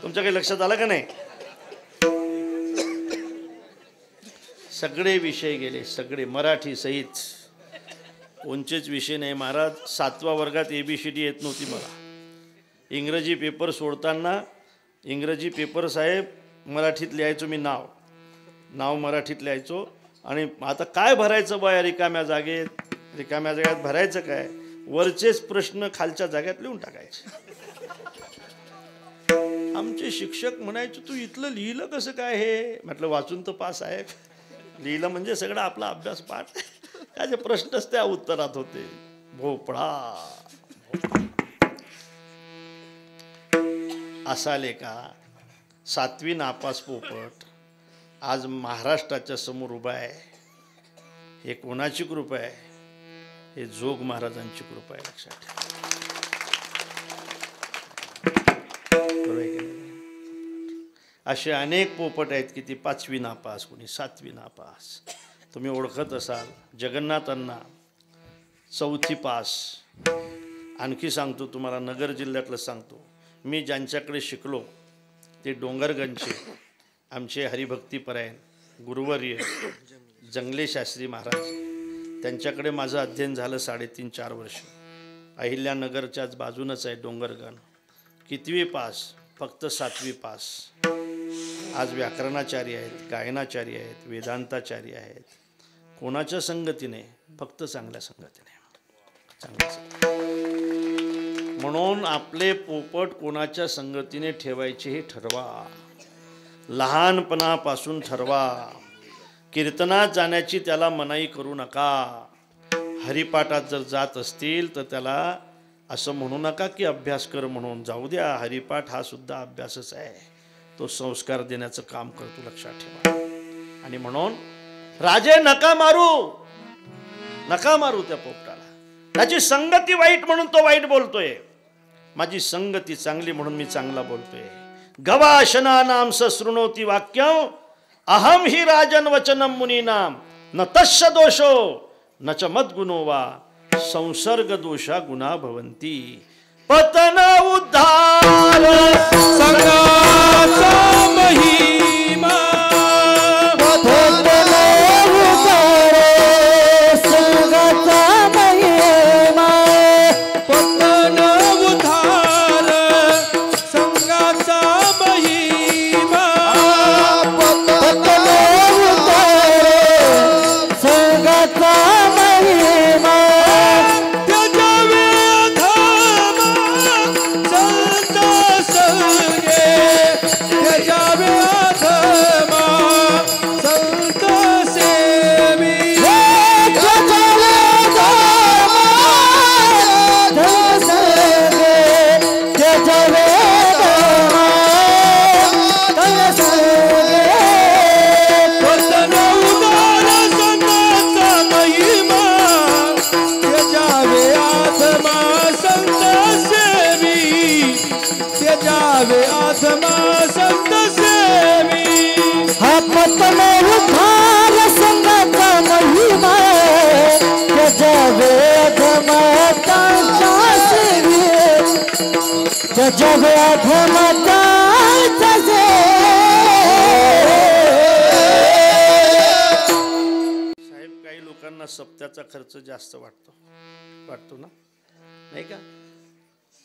तुमच्या काही लक्षात आलं का नाही? सगळे विषय गेले, सगळे, मराठी सहित. कोणतेच विषय नाही महाराज. 7व्या वर्गात ABCD येत नव्हती मला. इंग्रजी पेपर सोडताना इंग्रजी पेपर साहेब मराठीत लिहायचो मी, नाव मराठीत लिहायचो. आणि आता काय भरायचं बा या रिकाम्या जागेत, रिकाम्या जागेत भरायचं काय? वरचेच प्रश्न खालच्या जागेत लिहून टाकायचे. आमचे शिक्षक म्हणायचे तू इथलं लिहिलं कसं काय हे? म्हटलं वाचून तर पास आहे, लिहिलं म्हणजे सगळं आपला अभ्यास पाठ. त्याचे प्रश्नच त्या उत्तरात होते. भोपळा असा लेखा 7वी नापास पोपट आज महाराष्ट्राच्या समोर उभा आहे. हे कोणाची कृपा आहे? हे जोग महाराजांची कृपा आहे. लक्षात ठेवा. असे अनेक पोपट आहेत की ती 5वी नापास, कोणी 7वी नापास. तुम्ही ओळखत असाल जगन्नाथांना 4थी पास. आणखी सांगतो तुम्हाला, नगर जिल्ह्यातलं सांगतो. मी ज्यांच्याकडे शिकलो ते डोंगरगंजचे आमचे हरिभक्तीपरायण गुरुवर्य जंगले शास्त्री महाराज. त्यांच्याकडे माझं अध्ययन झालं 3.5-4 वर्ष. अहिल्यानगरच्याच बाजूनच आहे डोंगरगण. कितवी पास? फक्त 7वी पास. आज व्याकरणाचार्य आहेत, गायनाचार्य आहेत, वेदांताचार्य आहेत. कोणाच्या संगतीने? फक्त चांगल्या संगतीने. म्हणून आपले पोपट कोणाच्या संगतीने ठेवायचे हे ठरवा. लहानपणापासून ठरवा. कीर्तनात जाण्याची त्याला मनाई करू नका. हरिपाठात जर जात असतील तर त्याला असं म्हणू नका की अभ्यास कर म्हणून. जाऊ द्या, हरिपाठ हा सुद्धा अभ्यासच आहे. तो संस्कार देण्याचं काम करतो. लक्षात ठेवा. आणि म्हणून राजे नका मारू त्या पोपटाला. त्याची संगती वाईट म्हणून तो वाईट बोलतोय. माझी संगती चांगली म्हणून मी चांगला बोलतोय. गवाशना नाम सृणोती वाक्यं अहम ही राजन वचनम मुनीनाम न तस्य दोषो न च मद्गुणो वा संसर्ग दोषा गुणा भवन्ति. पतन उद्धार संगाचा महिमा पतन उद्धार संगाचा महिमा साहेब, काही लोकांना सप्त्याचा खर्च जास्त वाटतो ना, नाही का?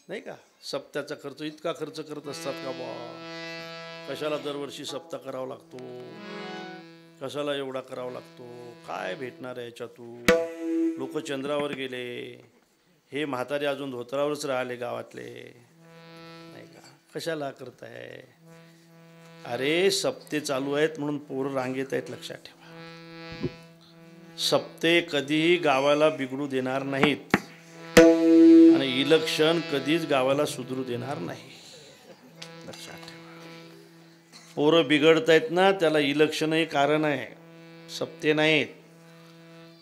नाही का? सप्त्याचा खर्च इतका खर्च करत असतात का बा? कशाला दरवर्षी सप्ताह करावा लागतो? कशाला एवढा करावा लागतो? काय भेटणार आहे याच्यातून? लोक चंद्रावर गेले, हे म्हातारे अजून धोत्रावरच राहिले गावातले, नाही का? कशाला करताय? अरे सप्ते चालू आहेत म्हणून पोरं रांगेत आहेत, लक्षात ठेवा. सप्ते कधीही गावाला बिघडू देणार नाहीत आणि इलेक्शन कधीच गावाला सुधरू देणार नाही, लक्षात ठेवा. पोरं बिघडतायत ना, त्याला इलेक्शनही कारण आहे, सप्ते नाहीत.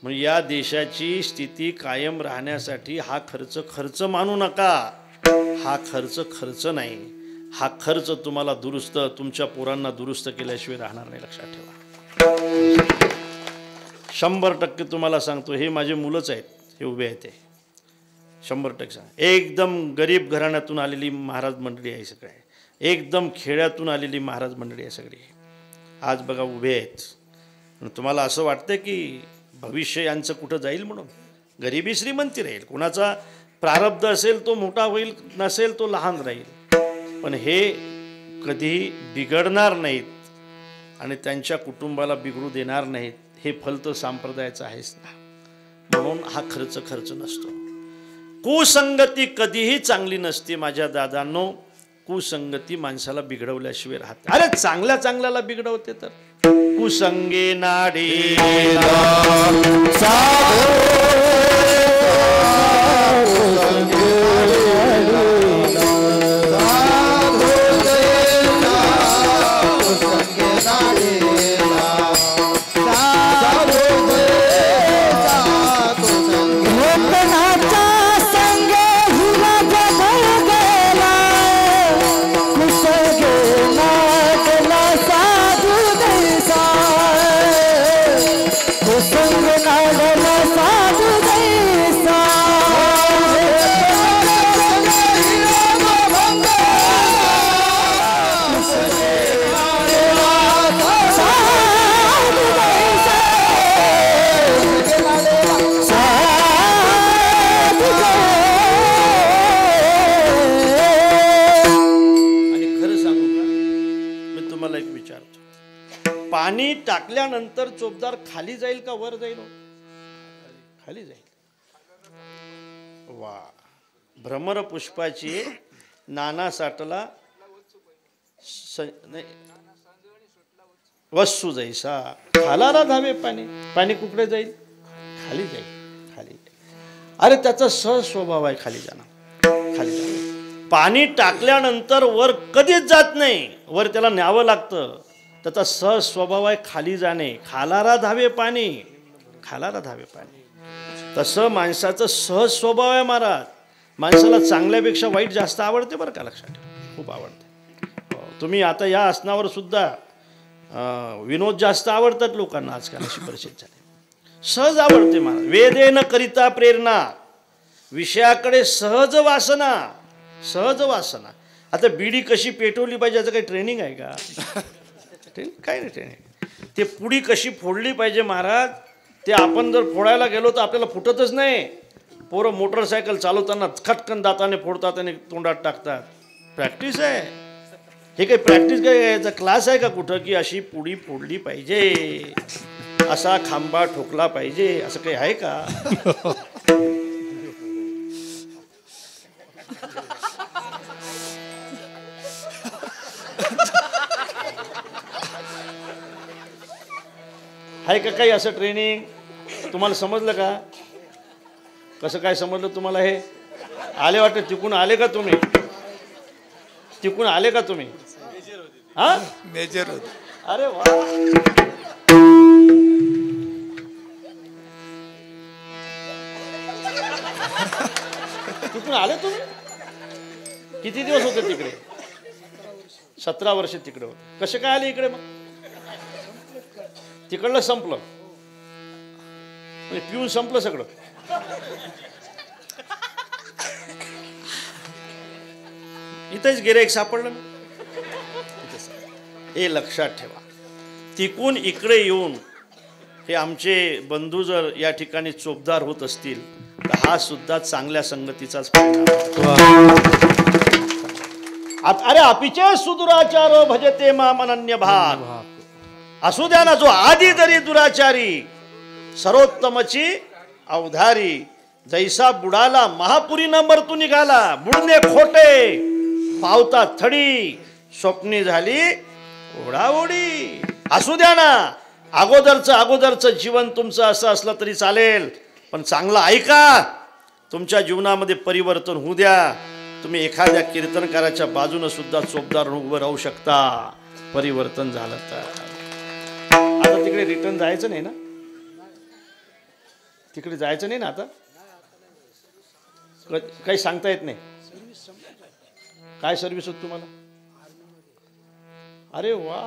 मग या देशाची स्थिती कायम राहण्यासाठी हा खर्च मानू नका. हा खर्च नाही. हा खर्च तुम्हाला दुरुस्त, तुमच्या पोरांना दुरुस्त केल्याशिवाय राहणार नाही, लक्षात ठेवा. 100% तुम्हाला सांगतो, हे माझे मुलंच आहेत, हे उभे आहेत, ते 100% सांग. एकदम गरीब घराण्यातून आलेली महाराज मंडळी आहे सगळे, एकदम खेड्यातून आलेली महाराज मंडळी आहे सगळी. आज बघा उभे आहेत. तुम्हाला असं वाटतं की भविष्य यांचं कुठं जाईल म्हणून? गरिबी श्रीमंती राहील, कुणाचा प्रारब्ध असेल तो मोठा होईल, नसेल तो लहान राहील, पण हे कधीही बिघडणार नाहीत आणि त्यांच्या कुटुंबाला बिघडू देणार नाहीत. हे फल तर संप्रदायाचं आहेच ना, म्हणून हा खर्च नसतो. कुसंगती कधीही चांगली नसते माझ्या दादांनो. कुसंगती माणसाला बिघडवल्याशिवाय राहते. अरे चांगल्याला बिघडवते तर. कुसंगे नाडी पाणी टाकल्यानंतर चोपदार खाली जाईल का वर जाईल? खाली जाईल. वा, भ्रमर पुष्पाची नाना साठला वस्तू जैसा खालाला धावे पाणी. पाणी कुठे जाईल? खाली जाईल, खाली. अरे त्याचा सहज स्वभाव आहे खाली जाणं, खाली जाणं. पाणी टाकल्यानंतर वर कधीच जात नाही, वर त्याला न्यावं लागतं. त्याचा सहज स्वभाव आहे खाली जाणे. खालारा धावे पाणी, खालारा धावे पाणी. तसं माणसाचं सहज स्वभाव आहे महाराज. माणसाला चांगल्यापेक्षा वाईट जास्त आवडते बरं का, लक्षात ठेवा, खूप आवडते. तुम्ही आता या आसनावर सुद्धा विनोद जास्त आवडतात लोकांना आजकाल, अशी परिस्थिती झाली. सहज आवडते मला. वेदे न करिता प्रेरणा, विषयाकडे सहज वासना, सहज वासना. आता बीडी कशी पेटवली पाहिजे याचं काही ट्रेनिंग आहे का? काय नाही ट्रेनिंग. ते पुडी कशी फोडली पाहिजे महाराज, ते आपण जर फोडायला गेलो तर आपल्याला फुटतच नाही. पोरं मोटरसायकल चालवताना खटकन दाताने फोडतात आणि तोंडात टाकतात. प्रॅक्टिस आहे हे. काही प्रॅक्टिस काय याचा क्लास आहे का कुठं, की अशी पुडी फोडली पाहिजे, असा खांबा ठोकला पाहिजे, असं काही आहे का? आहे का काही असं ट्रेनिंग? तुम्हाला समजलं का? कसं काय समजलं तुम्हाला? हे आले वाटतं, तिकून आले का तुम्ही? तिकून आले का तुम्ही? हा, मेजर होत. अरे वा, तिकून आले तुम्ही? किती दिवस होते तिकडे? 17 वर्ष तिकडे होते. कसे काय आले इकडे? मग तिकडलं संपलं म्हणजे पिऊन संपलं सगळं. इथेच गिऱ्हाईक सापडलं ना. हे लक्षात ठेवा. तिकून इकडे येऊन हे आमचे बंधू जर या ठिकाणी चोपदार होत असतील तर हा सुद्धा चांगल्या संगतीचाच परिणाम. अरे अपिचे सुदुराचारो भजते मामनन्य भाग. असू द्या ना जो आधी तरी दुराचारी, सर्वोत्तमची अवधारी. जैसा बुडाला महापुरी न मरतू निघाला, बुडणे खोटे पावता थडी, स्वप्नी झाली ओढाओढी. असू द्या ना, अगोदरचं जीवन तुमचं असं असलं तरी चालेल, पण चांगलं ऐका. तुमच्या जीवनामध्ये परिवर्तन होऊ द्या. तुम्ही एखाद्या कीर्तनकाराच्या बाजूने सुद्धा चोपदार उभं राहू शकता, परिवर्तन झालं तर. आता तिकडे रिटर्न जायचं नाही ना? तिकडे जायचं नाही ना आता? काही सांगता येत नाही. काय सर्व्हिस होत तुम्हाला? अरे वा,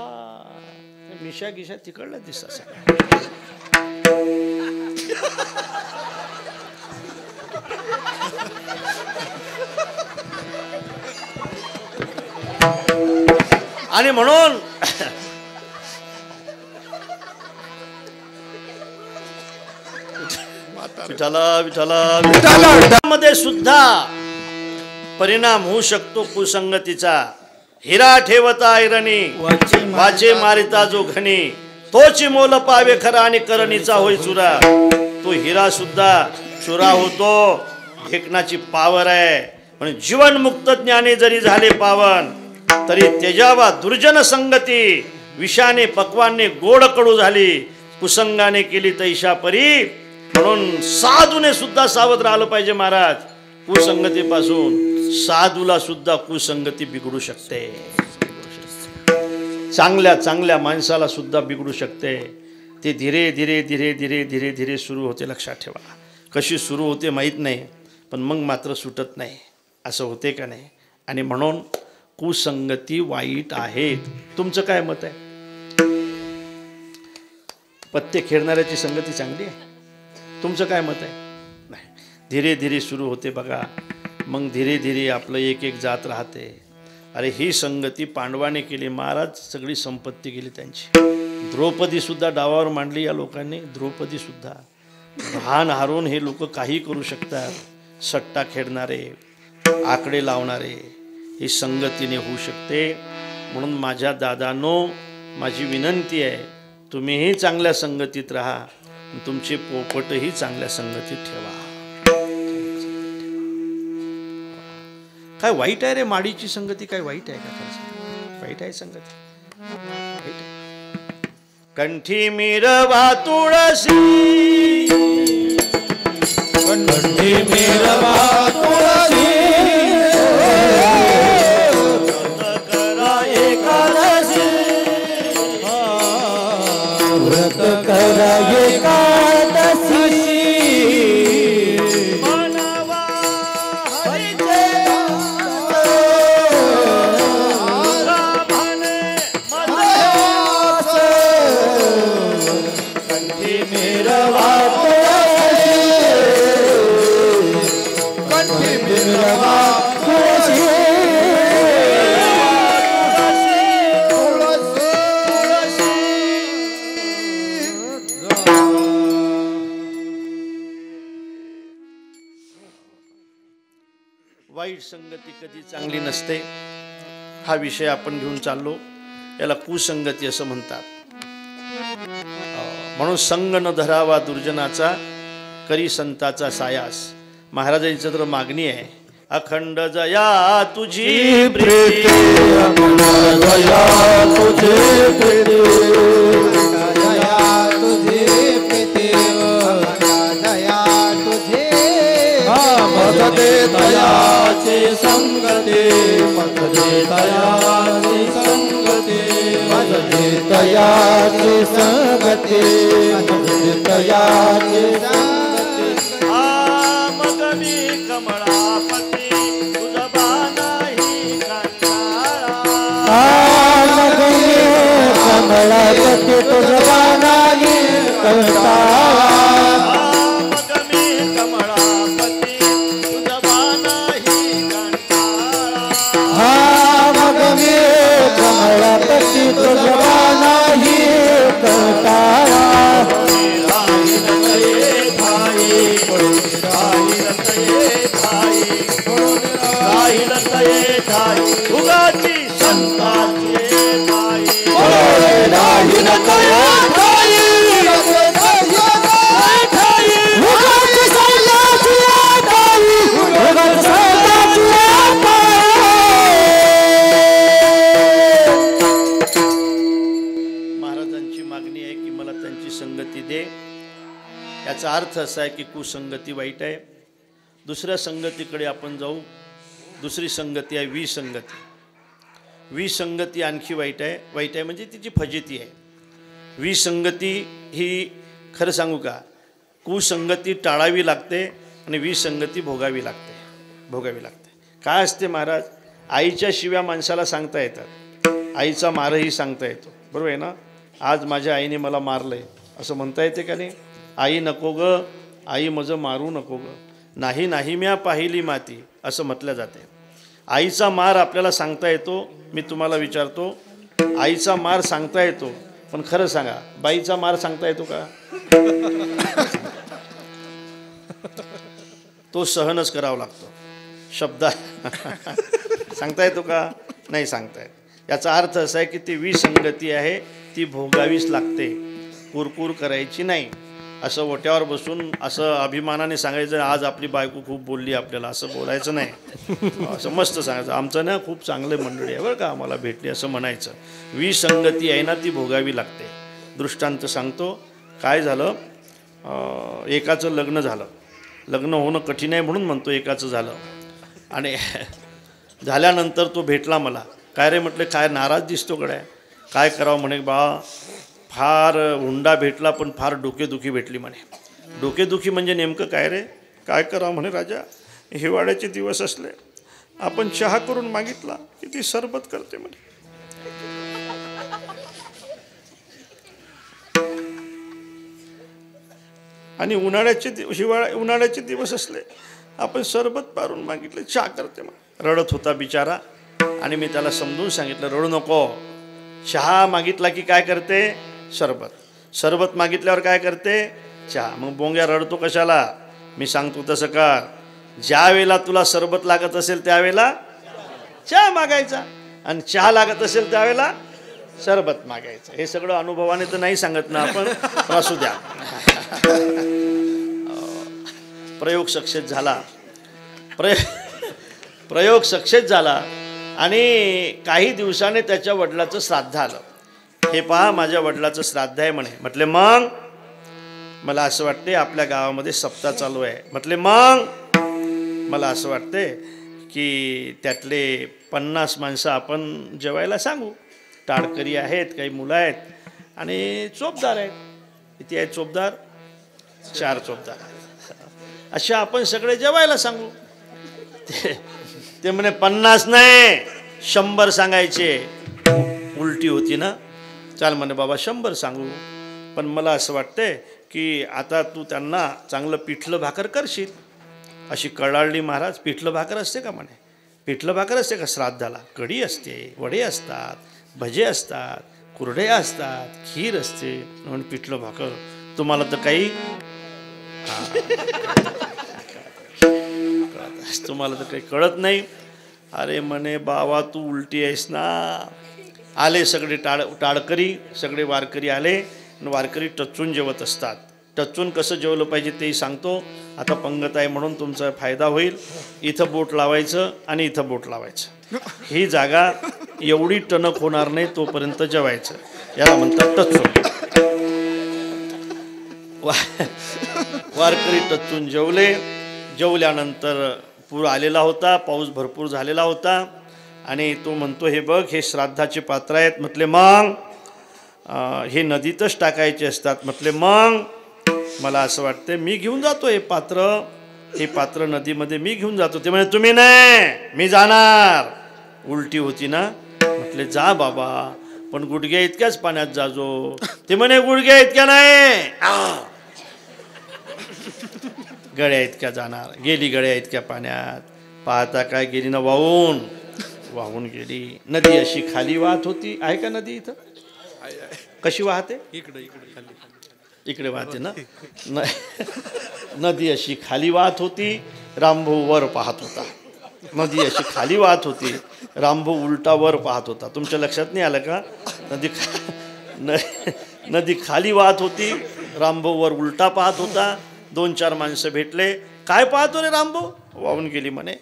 मिशा गिशा तिकडला दिसत. आणि म्हणून विठाला विठाला मध्ये सुद्धा परिणाम होऊ शकतो कुसंगतीचा. हिरा ठेवता ऐरणी, वाचे मारिता जो घणी, तोची मोल पावे खरा आणि करणीचा होय चुरा. तो हिरा सुद्धा चुरा होतो. ढेकणाची पावर आहे. पण जीवनमुक्त ज्ञानी जरी झाले पावन, तरी तेजावा दुर्जन संगती. विषाने पक्वाने गोड कडू झाली, कुसंगाने केली तैशा परी. म्हणून साधूने सुद्धा सावध राहिलं पाहिजे महाराज. कुसंगतीपासून साधूला सुद्धा कुसंगती बिघडू शकते. चांगल्या माणसाला सुद्धा बिघडू शकते. ते धीरे धीरे धीरे धीरे धीरे धीरे सुरू होते. लक्षात ठेवा. कशी सुरू होते माहीत नाही, पण मग मात्र सुटत नाही. असं होते का नाही? आणि म्हणून कुसंगती वाईट आहेत. तुमचं काय मत आहे? पत्ते खेळणाऱ्याची संगती चांगली आहे? तुमचं काय मत आहे? नाही. धीरे धीरे सुरू होते बघा, मग धीरे धीरे आपलं एक एक जात राहते. अरे ही संगती पांडवाने केली महाराज, सगळी संपत्ती गेली त्यांची. द्रौपदी सुद्धा डावावर मांडली या लोकांनी. द्रौपदी सुद्धा भान हारून हे लोक काही करू शकतात. सट्टा खेळणारे, आकडे लावणारे, ही संगतीने होऊ शकते. म्हणून माझ्या दादांनो, माझी विनंती आहे, तुम्हीही चांगल्या संगतीत राहा, तुमचे पोपटही चांगल्या संगतीत ठेवा. काय वाईट आहे रे माडीची संगती? काय वाईट आहे का? वाईट आहे संगती, वाईट आहे. कंठी मिरवा तुळसी, कंठी मिरवा तुळसी, व्रत करा एकादशी, मनवा हरी बिरवा तुळशी वाईट संगती कधी चांगली नसते हा विषय आपण घेऊन चाललो. याला कुसंगती असं म्हणतात. म्हणून संग न धरावा दुर्जनाचा करी संताचा सायास. महाराजांची तर मागणी आहे, अखंड जया तुझी प्रीती, दया तुझे प्रीती, दया तुझे प्रीती, दया तुझे मद दे दयाची संगती, मद दे दयाची संगती, मद दे दयाची संगती, मद दे दयाची संगती. मग मी कमळापती तुझा बाणाही कंटाळा, मग मी कमळापती तुझा बाणाही कंटाळा, मग मी कमळापती तुझा बाणाही कंटाळा, मग मी कमळापती तुझा बाणाही कंटाळा. उगाची संताची ठाई, महाराजांची मागणी आहे की मला त्यांची संगती दे. याचा अर्थ असा आहे की कुसंगती वाईट आहे. दुसऱ्या संगतीकडे आपण जाऊ. दुसरी संगती आहे विसंगती. विसंगती आणखी वाईट आहे. वाईट आहे म्हणजे तिची फजिती आहे. विसंगती ही खरं सांगू का, कुसंगती टाळावी लागते आणि विसंगती भोगावी लागते. काय असते महाराज, आईच्या शिव्या माणसाला सांगता येतात, आईचा मारही सांगता येतो, बरोबर आहे ना. आज माझ्या आईने मला मारलं आहे असं म्हणता येते का नाही. आई नको ग, आई मज मारू नको ग, नाही नाही म्या पाहिली माती असं म्हटलं जाते. आईचा मार आपल्याला सांगता येतो. मी तुम्हाला विचारतो, आईचा मार सांगता येतो, पण खरं सांगा बाईचा मार सांगता येतो का? तो सहनच करावा लागतो. शब्द सांगता येतो का? नाही सांगता येत. याचा अर्थ असा आहे की ती विसंगती आहे, ती भोगावीच लागते, कुरकुर करायची नाही. असं ओट्यावर बसून असं अभिमानाने सांगायचं आज आपली बायको खूप बोलली आपल्याला, असं बोलायचं नाही. असं मस्त सांगायचं आमचं ना खूप चांगले मंडळी आहे बरं का, आम्हाला भेटली असं म्हणायचं. विसंगती आहे ना ती भोगावी लागते. दृष्टांत सांगतो. काय झालं, एकाचं लग्न झालं. लग्न होणं कठीण आहे म्हणून म्हणतो एकाचं झालं. आणि झाल्यानंतर तो भेटला मला. काय रे म्हटलं, काय नाराज दिसतो गड्या, काय करावं म्हणे. बा फार हुंडा भेटला पण फार डोकेदुखी भेटली म्हणे. डोकेदुखी म्हणजे नेमकं काय रे? काय करावं म्हणे राजा, हिवाळ्याचे दिवस असले, आपण चहा करून मागितला की ती सरबत करते म्हणे. आणि उन्हाळ्याचे दिवस असले, आपण सरबत पारून मागितले, चहा करते म्हणे. रडत होता बिचारा. आणि मी त्याला समजून सांगितलं, रडू नको, चहा मागितला की काय करते? सरबत. सरबत मागितल्यावर काय करते? चहा. मग बोंग्या रडतो कशाला? मी सांगतो तसं कर. ज्या वेळेला तुला सरबत लागत असेल त्यावेळेला चहा मागायचा, आणि चहा लागत असेल त्यावेळेला सरबत मागायचं. हे सगळं अनुभवाने तर नाही सांगत ना आपण, असू द्या. प्रयोग सक्सेस झाला. प्रयोग सक्सेस झाला. आणि काही दिवसाने त्याच्या वडिलाचं श्राद्ध आलं. हे पहा माझ्या वडिलाचं श्राद्ध आहे म्हणे. म्हटले मग मला असं वाटते आपल्या गावामध्ये सप्ताह चालू आहे. म्हटले मग मला असं वाटते की त्यातले 50 माणसं आपण जेवायला सांगू. टाळकरी आहेत, काही मुलं आहेत आणि चोपदार आहेत. किती आहेत चोपदार? 4 चोपदार. अशा आपण सगळे जेवायला सांगू. ते म्हणे 50 नाही 100 सांगायचे. उलटी होती ना. चाल म्हणे बाबा 100 सांगू, पण मला असं वाटतंय की आता तू त्यांना चांगलं पिठलं भाकर करशील. अशी कळाळली महाराज. पिठलं भाकर असते का म्हणे? पिठलं भाकर असते का श्राद्धाला? कढी असते, वडे असतात, भजे असतात, कुरडया असतात, खीर असते, म्हणून पिठलं भाकर. तुम्हाला तर काही तुम्हाला तर काही कळत नाही. अरे म्हणे बाबा तू उलटी आहेस ना. आले सगळे टाळकरी, सगळे वारकरी आले आणि वारकरी टचून जेवत असतात. टचून कसं जेवलं पाहिजे तेही सांगतो. आता पंगत आहे म्हणून तुमचा फायदा होईल. इथं बोट लावायचं आणि इथं बोट लावायचं. ही जागा एवढी टणक होणार नाही तोपर्यंत जेवायचं. याला म्हणतात टचून. वारकरी टचून जेवले. जेवल्यानंतर पूर आलेला होता, पाऊस भरपूर झालेला होता आणि तो म्हणतो हे बघ हे श्राद्धाचे पात्र आहेत. म्हटले मग हे नदीतच टाकायचे असतात. म्हटले मग मला असं वाटतं मी घेऊन जातो हे पात्र नदीमध्ये मी घेऊन जातो. ते म्हणे तुम्ही नाही, मी जाणार. उलटी होती ना. म्हटले जा बाबा पण गुडघ्या इतक्याच पाण्यात जाजो. ते म्हणे गुडघ्या इतक्या नाही, गळ्या इतक्या जाणार. गेली गळ्या इतक्या पाण्यात. पाहता काय गेली ना वाहून गेली. नदी अशी खाली वाहत होती. आहे का नदी इथं? कशी वाहते? इकडे वाहते ना. नदी अशी खाली वाहत होती. रामभाऊ वर पाहत होता. नदी अशी खाली वाहत होती. रामभाऊ उलटा वर पाहत होता. तुमच्या लक्षात नाही आलं का? नदी खाली वाहत होती. रामभाऊ वर उलटा पाहत होता. 2-4 माणसं भेटले. काय पाहतो रे रामभाऊ? वाहून गेली म्हणे.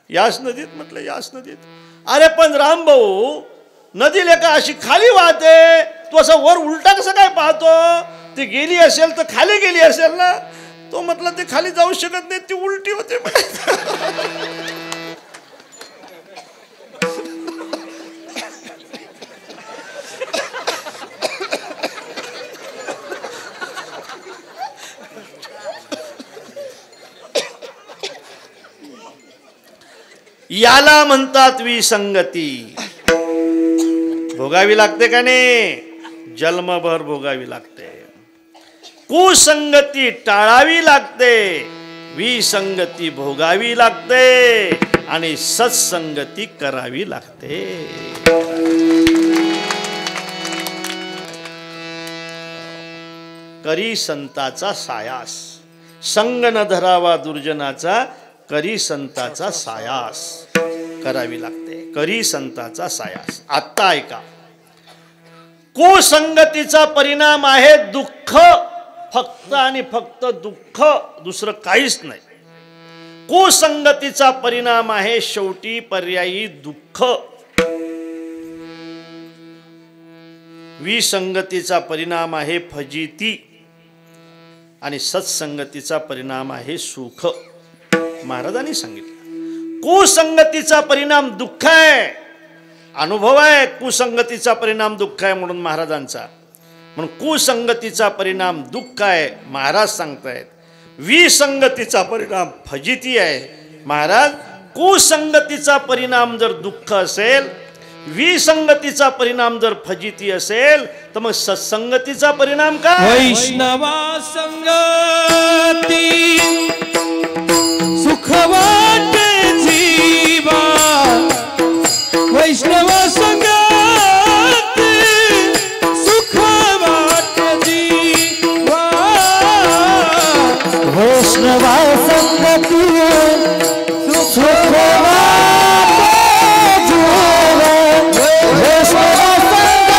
याच नदीत. म्हटलं याच नदीत. अरे पण रामभाऊ नदीला का अशी खाली वाहते, तू असं वर उलटा कसं काय पाहतो? ती गेली असेल तर खाली गेली असेल ना. तो म्हटलं ते खाली जाऊ शकत नाही, ती उलटी होते. याला म्हणतात विसंगती. भोगावी लागते का नाही? जन्मभर भोगावी लागते. कुसंगती टाळावी लागते. विसंगती भोगावी लागते आणि सत्संगती करावी लागते. करी संताचा सायास, संग न धरावा दुर्जनाचा. करी संताचा सायास करावी लागते. करी संताचा सायास. आत्ता ऐका. कुसंगतीचा परिणाम आहे दुःख. फक्त आणि फक्त दुःख, दुसरं काहीच नाही. कुसंगतीचा परिणाम आहे शेवटी पर्यायी दुःख. विसंगतीचा परिणाम आहे फजिती आणि सत्संगतीचा परिणाम आहे सुख. महाराजांनी सांगितलं कुसंगतीचा परिणाम दुःख आहे. अनुभव आहे कुसंगतीचा परिणाम दुःख आहे म्हणून महाराजांचा. म्हणून कुसंगतीचा परिणाम दुःख आहे महाराज सांगतायत. विसंगतीचा परिणाम फजिती आहे. महाराज कुसंगतीचा परिणाम जर दुःख असेल, विसंगतीचा परिणाम जर फजिती असेल, तर मग सत्संगतीचा परिणाम काय? वैष्णवा संगती सुख वाटे जीवा. वैष्णव संगती सुख वाटे जीवा. वैष्णवा संगती सुख वाटे जीवा. वैष्णव संगती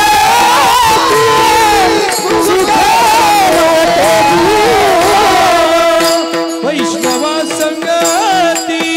सुख वाटे जीवा. वैष्णव संगती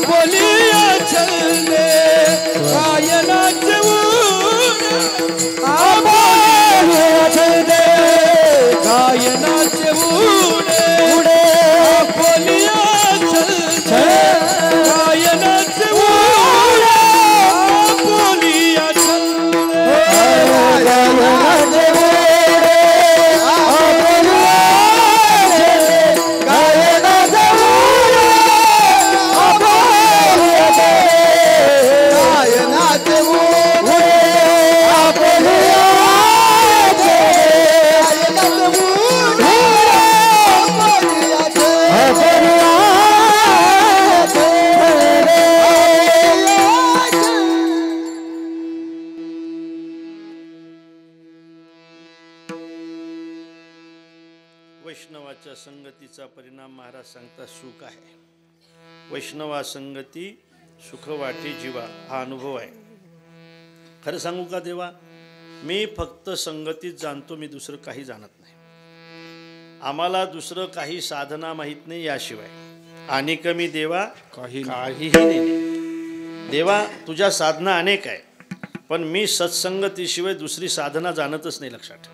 आपोलिया छंदे गायनाचे ऊर आपोलिया छंदे गायनाचे उडे आपोलिया छंदे गायनाचे उडे आपोलिया छंदे गायनाचे वैष्णवाच्या संगतीचा परिणाम महाराज सांगतात सुख आहे. वैष्णवा संगती सुख वाटे जीवा हा अनुभव आहे. खरं सांगू का देवा, मी फक्त संगतीत जाणतो, मी दुसरं काही जाणत नाही. आम्हाला दुसरं काही साधना माहीत नाही याशिवाय. आणि कमी देवा काहीही नाही. देवा तुझ्या साधना अनेक आहे, पण मी सत्संगतीशिवाय दुसरी साधना जाणतच नाही. लक्षात ठेव.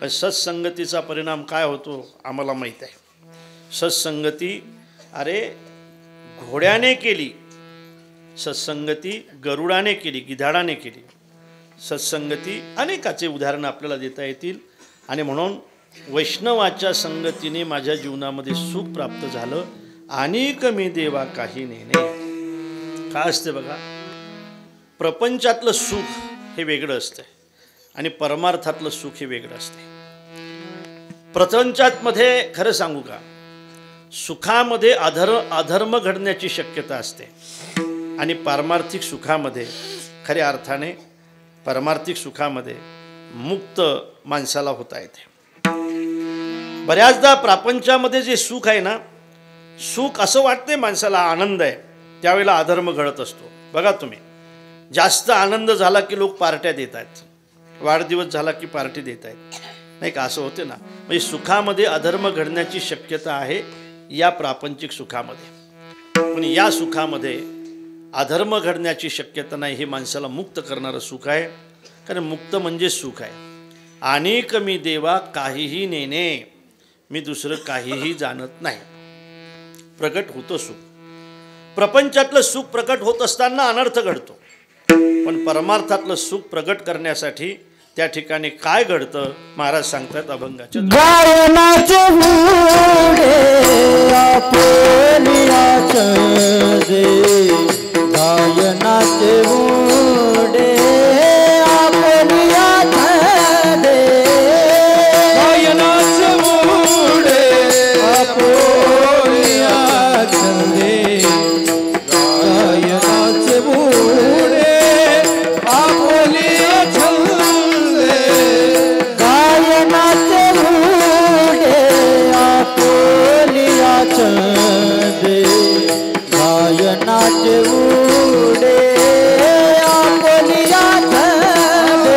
पण सत्संगतीचा परिणाम काय होतो आम्हाला माहीत आहे. सत्संगती अरे घोड्याने केली, सत्संगती गरुडाने केली, गिधाडाने केली. सत्संगती अनेकाचे उदाहरणं आपल्याला देता येतील. आणि म्हणून वैष्णवाच्या संगतीने माझ्या जीवनामध्ये सुख प्राप्त झालं. आणि कमी देवा काही नेणे. काय असते बघा, प्रपंचातलं सुख हे वेगळं असतं आणि परमार्थातलं सुख हे वेगळं असते. प्रपंचातमध्ये खरं सांगू का, सुखामध्ये अधर्म घडण्याची शक्यता असते आणि पारमार्थिक सुखामध्ये खऱ्या अर्थाने पारमार्थिक सुखामध्ये मुक्त माणसाला होता येते. बऱ्याचदा प्रपंचामध्ये जे सुख आहे ना, सुख असं वाटते माणसाला आनंद आहे, त्यावेळेला अधर्म घडत असतो. बघा तुम्ही, जास्त आनंद झाला की लोक पार्ट्या देत आहेत, वाढदिवस झाला की पार्टी देत आहेत, नाही का, असं होते ना. म्हणजे सुखामध्ये अधर्म घडण्याची शक्यता आहे या प्रापंचिक सुखामध्ये. पण या सुखामध्ये अधर्म घडण्याची शक्यता नाही. हे माणसाला मुक्त करणारं सुख आहे, कारण मुक्त म्हणजे सुख आहे. आणि कमी देवा काहीही नेणे, मी दुसरं काहीही जाणत नाही. प्रकट होतं सुख. प्रपंचातलं सुख प्रकट होत असताना अनर्थ घडतो, पण परमार्थातलं सुख प्रकट करण्यासाठी त्या ठिकाणी काय घडतं महाराज सांगतात अभंगाच्या. गायनाचे उडे आपोलिया छंदे गायनाचे उडे आपोलिया छंदे गायनाचे उडे आपोलिया छंदे गायनाचे उडे आपोलिया छंदे गायनाचे उडे आपोलिया छंदे गायनाचे उडे आपोलिया छंदे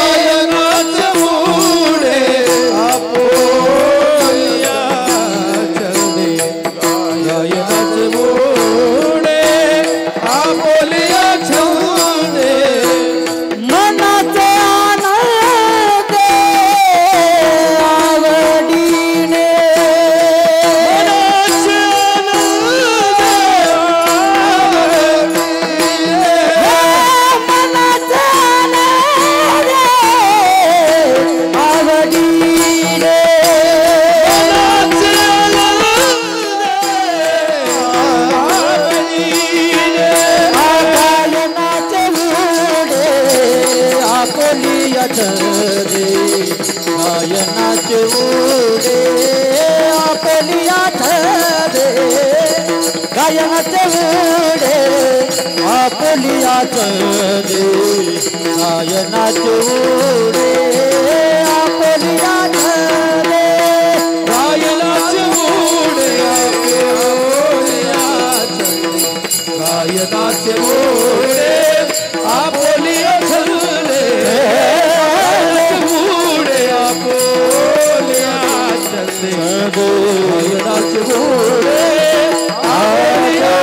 गायनाचे उडे आपोलिया छंदे गायनाचे उडे आपोलिया छंदे मनाचे आनंद आवडीने मनाचे आनंद मनाचे आनंद आवडीने गायनाचे उडे आपोलिया छंदे गायनाचे उडे आपोलिया छंदे गायनाचे उडे आपोलिया छंदे गायनाचे उडे आपोलिया छंदे गायनाचे उडे आपोलिया छंदे गायनाचे उडे आपोलिया छंदे उडे आपोलिया छंदे गायनाचे उडे आपोलिया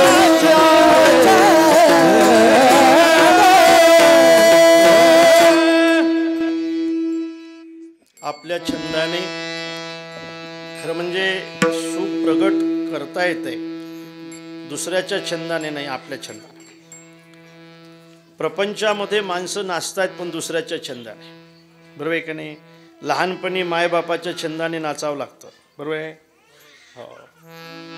छंदाने खरं म्हणजे सुख प्रगट करता येते, दुसऱ्याच्या छंदाने नाही, आपल्या छंदाने. प्रपंचामध्ये माणसं नाचतात पण दुसऱ्याच्या छंदाने, बरोबर आहे का नाही? लहानपणी मायबापाच्या छंदाने नाचावं लागतं, बरोबर आहे? हो.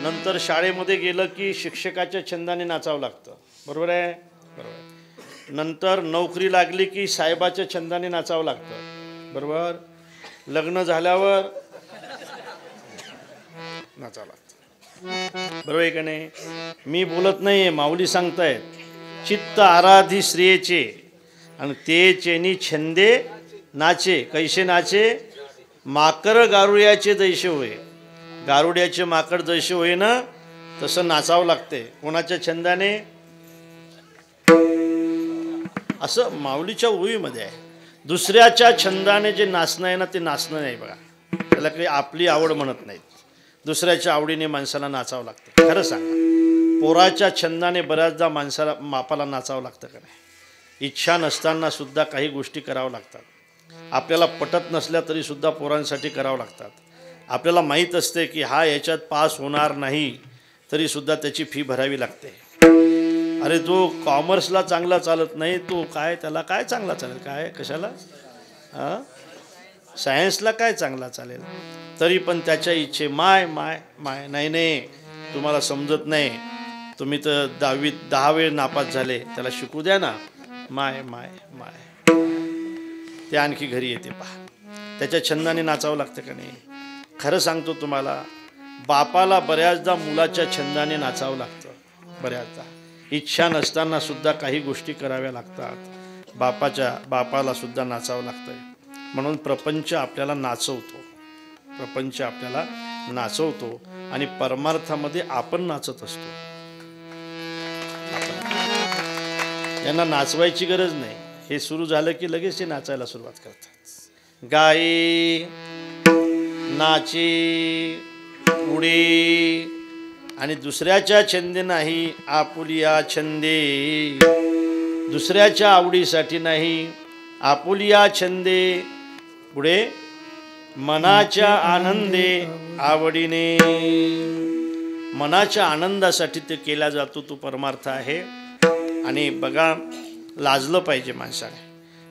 नंतर शाळेमध्ये गेलं की शिक्षकाच्या छंदाने नाचावं लागतं, बरोबर आहे? बरोबर आहे. नंतर नोकरी लागली की साहेबाच्या छंदाने नाचावं लागतं, बरोबर? लग्न झाल्यावर नाचावं लागतं, बरोबर आहे का नाही? मी बोलत नाही आहे, माऊली सांगतायत. चित्त आराधी श्रेयचे आणि ते चेनी छंदे नाचे. कैसे नाचे? माकर गारुड्याचे जैसे होय. गारुड्याचे माकड जैसे होय ना, तसं नाचावं लागते. कोणाच्या छंदाने? असं माऊलीच्या ओळीमध्ये आहे. दुसऱ्याच्या छंदाने जे नाचणं आहे ना, ते नाचणं नाही बघा. त्याला काही आपली आवड म्हणत नाहीत. दुसऱ्याच्या आवडीने माणसाला नाचावं लागतं. खरं सांगा, पोराच्या छंदाने बऱ्याचदा माणसाला मापाला नाचावं लागतं का नाही? इच्छा नसताना सुद्धा काही गोष्टी कराव्या लागतात. आपल्याला पटत नसल्या तरी सुद्धा पोरांसाठी करावं लागतात. आपल्याला माहीत असते की हा याच्यात पास होणार नाही, तरी सुद्धा त्याची फी भरावी लागते. अरे तो कॉमर्सला चांगला चालत नाही, तो काय त्याला काय चांगला चालेल? काय कशाला? सायन्सला काय चांगला चालेल? तरी पण त्याच्या इच्छे माय माय माय. नाही नाही, तुम्हाला समजत नाही, तुम्ही तर 10 वेळ नापास झाले, त्याला शिकू द्या ना. माय माय माय. ते आणखी घरी येते पहा. त्याच्या छंदाने नाचावं लागतं का नाही? खरं सांगतो तुम्हाला, बापाला बऱ्याचदा मुलाच्या छंदाने नाचावं लागतं. बऱ्याचदा इच्छा नसताना सुद्धा काही गोष्टी कराव्या लागतात. बापाला सुद्धा नाचावं लागतं. म्हणून प्रपंच आपल्याला नाचवतो, प्रपंच आपल्याला नाचवतो आणि परमार्थामध्ये आपण नाचत असतो. यांना नाचवायची गरज नाही. हे सुरू झालं की लगेच ते नाचायला सुरुवात करतात. गाई नाचे उडे आणि दुसऱ्याच्या छंदे नाही, आपुलिया छंदे. दुसऱ्याच्या आवडीसाठी नाही, आपुलिया छंदे. पुढे मनाच्या आनंदे आवडीने. मनाच्या आनंदासाठी ते केला जातो, तो परमार्थ आहे. आणि बघा, लाजलं पाहिजे माणसाने.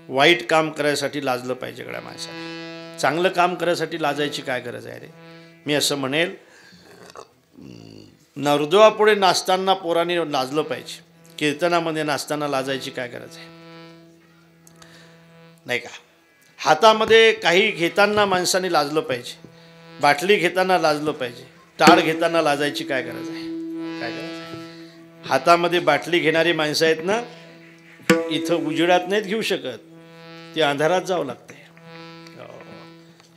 वाईट काम करायसाठी लाजलं पाहिजे गड्या माणसाने. चांगलं काम करायसाठी लाजायची काय गरज आहे रे? मी असं म्हणेल, नवरदेवापुढे नाचताना पोरांनी लाजलं पाहिजे. कीर्तनामध्ये नाचताना लाजायची काय गरज आहे? नाही का? हातामध्ये काही घेताना माणसाने लाजलं पाहिजे. बाटली घेताना लाजलं पाहिजे. टाळ घेताना लाजायची काय गरज आहे? काय गरज आहे? हातामध्ये बाटली घेणारी माणसं आहेत ना, इथं उजेडात नाहीत घेऊ शकत, ते अंधारात जावं लागते.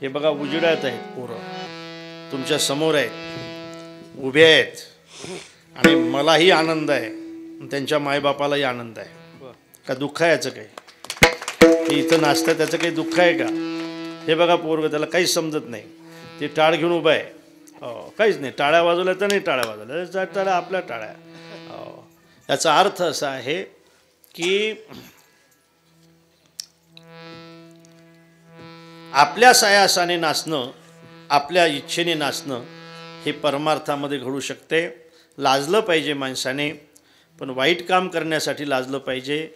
हे बघा, उजेडात आहेत पोरं, तुमच्या समोर आहेत, उभे आहेत. आणि मलाही आनंद आहे, त्यांच्या मायबापालाही आनंद आहे. का दुःख आहे याचं काही? हे इथं नाचतं त्याचं काही दुःख आहे का? हे बघा पोरगं, त्याला काहीच समजत नाही. ते टाळ घेऊन उभं आहे. काहीच नाही. टाळ्या वाजवल्या तर नाही, टाळ्या वाजवल्या टाळ्या आपल्या टाळ्या. याचा अर्थ असा आहे की आपल्या सायासाने नाचणं, आपल्या इच्छेने नाचणं हे परमार्थामध्ये घडू शकते. लाजलं पाहिजे माणसाने, पण वाईट काम करण्यासाठी लाजलं पाहिजे.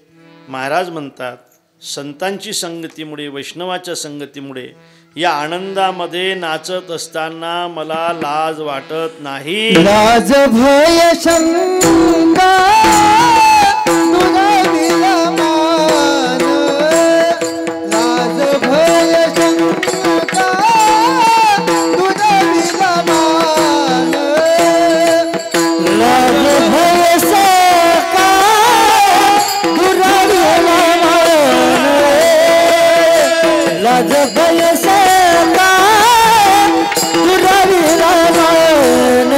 महाराज म्हणतात, संतांची संगतीमुळे, वैष्णवाच्या संगतीमुळे या आनंदामध्ये नाचत असताना मला लाज वाटत नाही. लाज भय शंका तुझा विलमान, लाज भय शंका तुझा विलमान, लाज भय शंका तुझा विलमान, लाज भय शंका तुझा विलमान,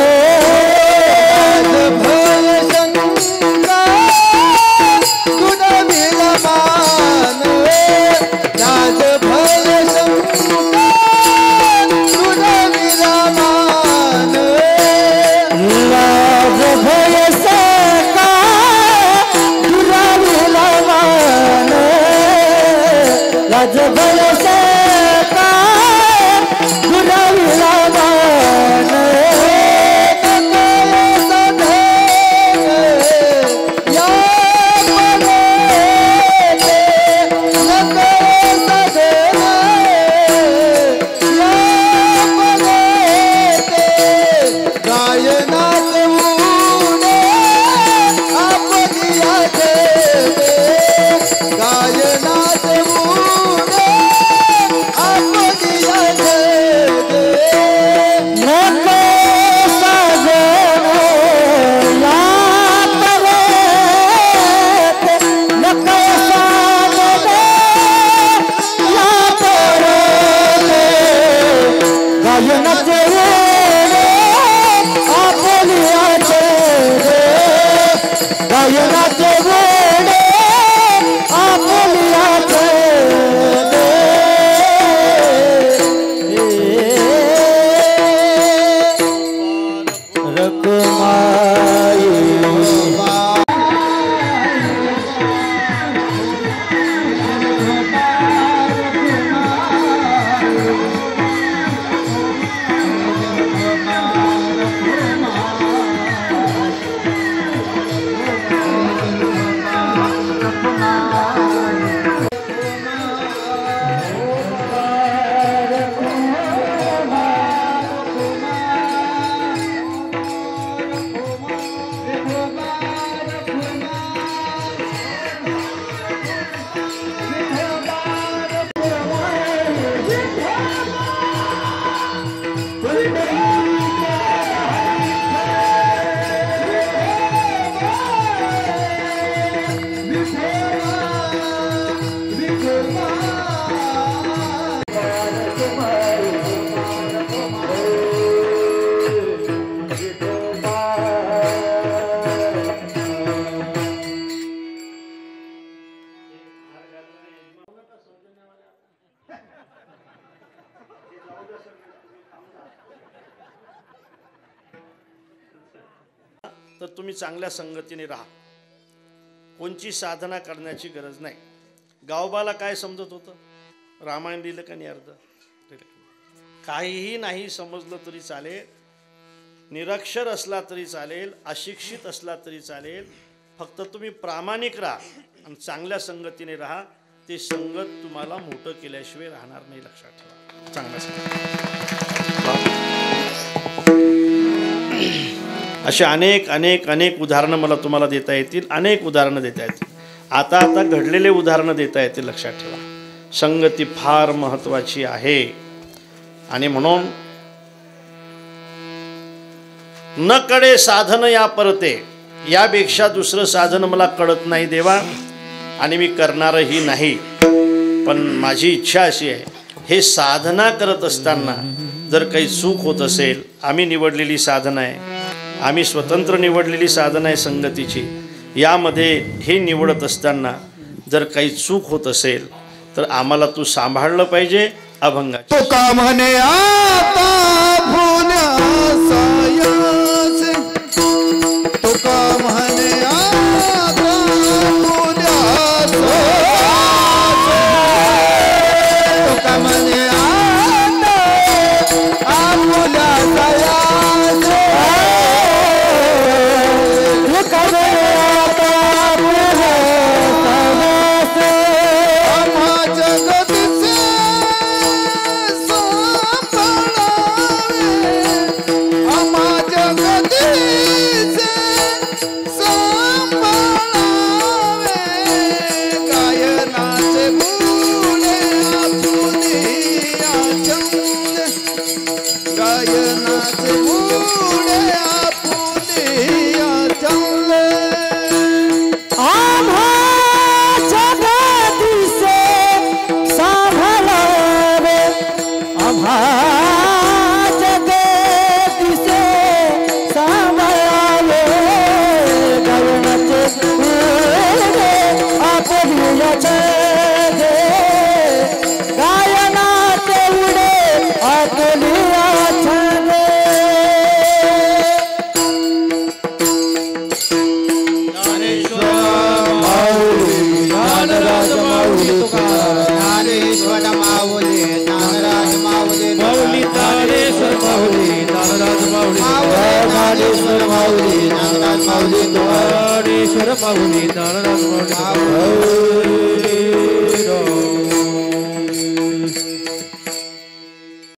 गायनाचे गोडे आपल्या रखमाई तर तुम्ही चांगल्या संगतीने राहा. कोणची साधना करण्याची गरज नाही. गावबाला काय समजत होतं? रामायण लिहिलं का नाही अर्ध? काहीही नाही समजलं तरी चालेल, निरक्षर असला तरी चालेल, अशिक्षित असला तरी चालेल, फक्त तुम्ही प्रामाणिक राहा आणि चांगल्या संगतीने राहा. ते संगत तुम्हाला मोठं केल्याशिवाय राहणार नाही, लक्षात ठेवा. चांगल्या असे अनेक अनेक अनेक उदाहरणं मला तुम्हाला देता येतील, अनेक उदाहरणं देता येतील. आता घडलेले उदाहरणं देता येतील, लक्षात ठेवा. संगती फार महत्त्वाची आहे. आणि म्हणून न कळे साधन या परते, यापेक्षा दुसरं साधन मला कळत नाही देवा, आणि मी करणारही नाही. पण माझी इच्छा अशी आहे, हे साधना करत असताना जर काही चूक होत असेल, आम्ही निवडलेली साधना आहे, आम्ही स्वतंत्र निवडलेली साधना आहे संगतीची, यामध्ये हे निवडत असताना जर काही चूक होत असेल तर आम्हाला तू सांभाळलं पाहिजे. अभंगाची तो का म्हणे आता पुण्यासायाचे, तो का म्हणे आता पुण्यासायाचे, तो का म्हणे आता पुण्यासायाचे, आम्हा जगतीचे आम्हा जगतीचे सांभाळावे, गायनाचे मुळे आपुनिया चंदे, गायनाचे मुळे आपुनिया चंदे. आम्हा जगतीचे सांभाळावे, आम्हा जगतीचे सांभाळावे, गायनाचे मुळे आपल्या छंदे, गायनाचे मुळे आपल्या छंदे. ज्ञानेश्वर माऊली ज्ञानराज माऊली, माऊली ज्ञानेश्वर माऊली ज्ञानराज माऊली, ज्ञानेश्वर माऊली ज्ञानराज माऊली, ज्ञानेश्वर माऊली ज्ञानराज माऊली.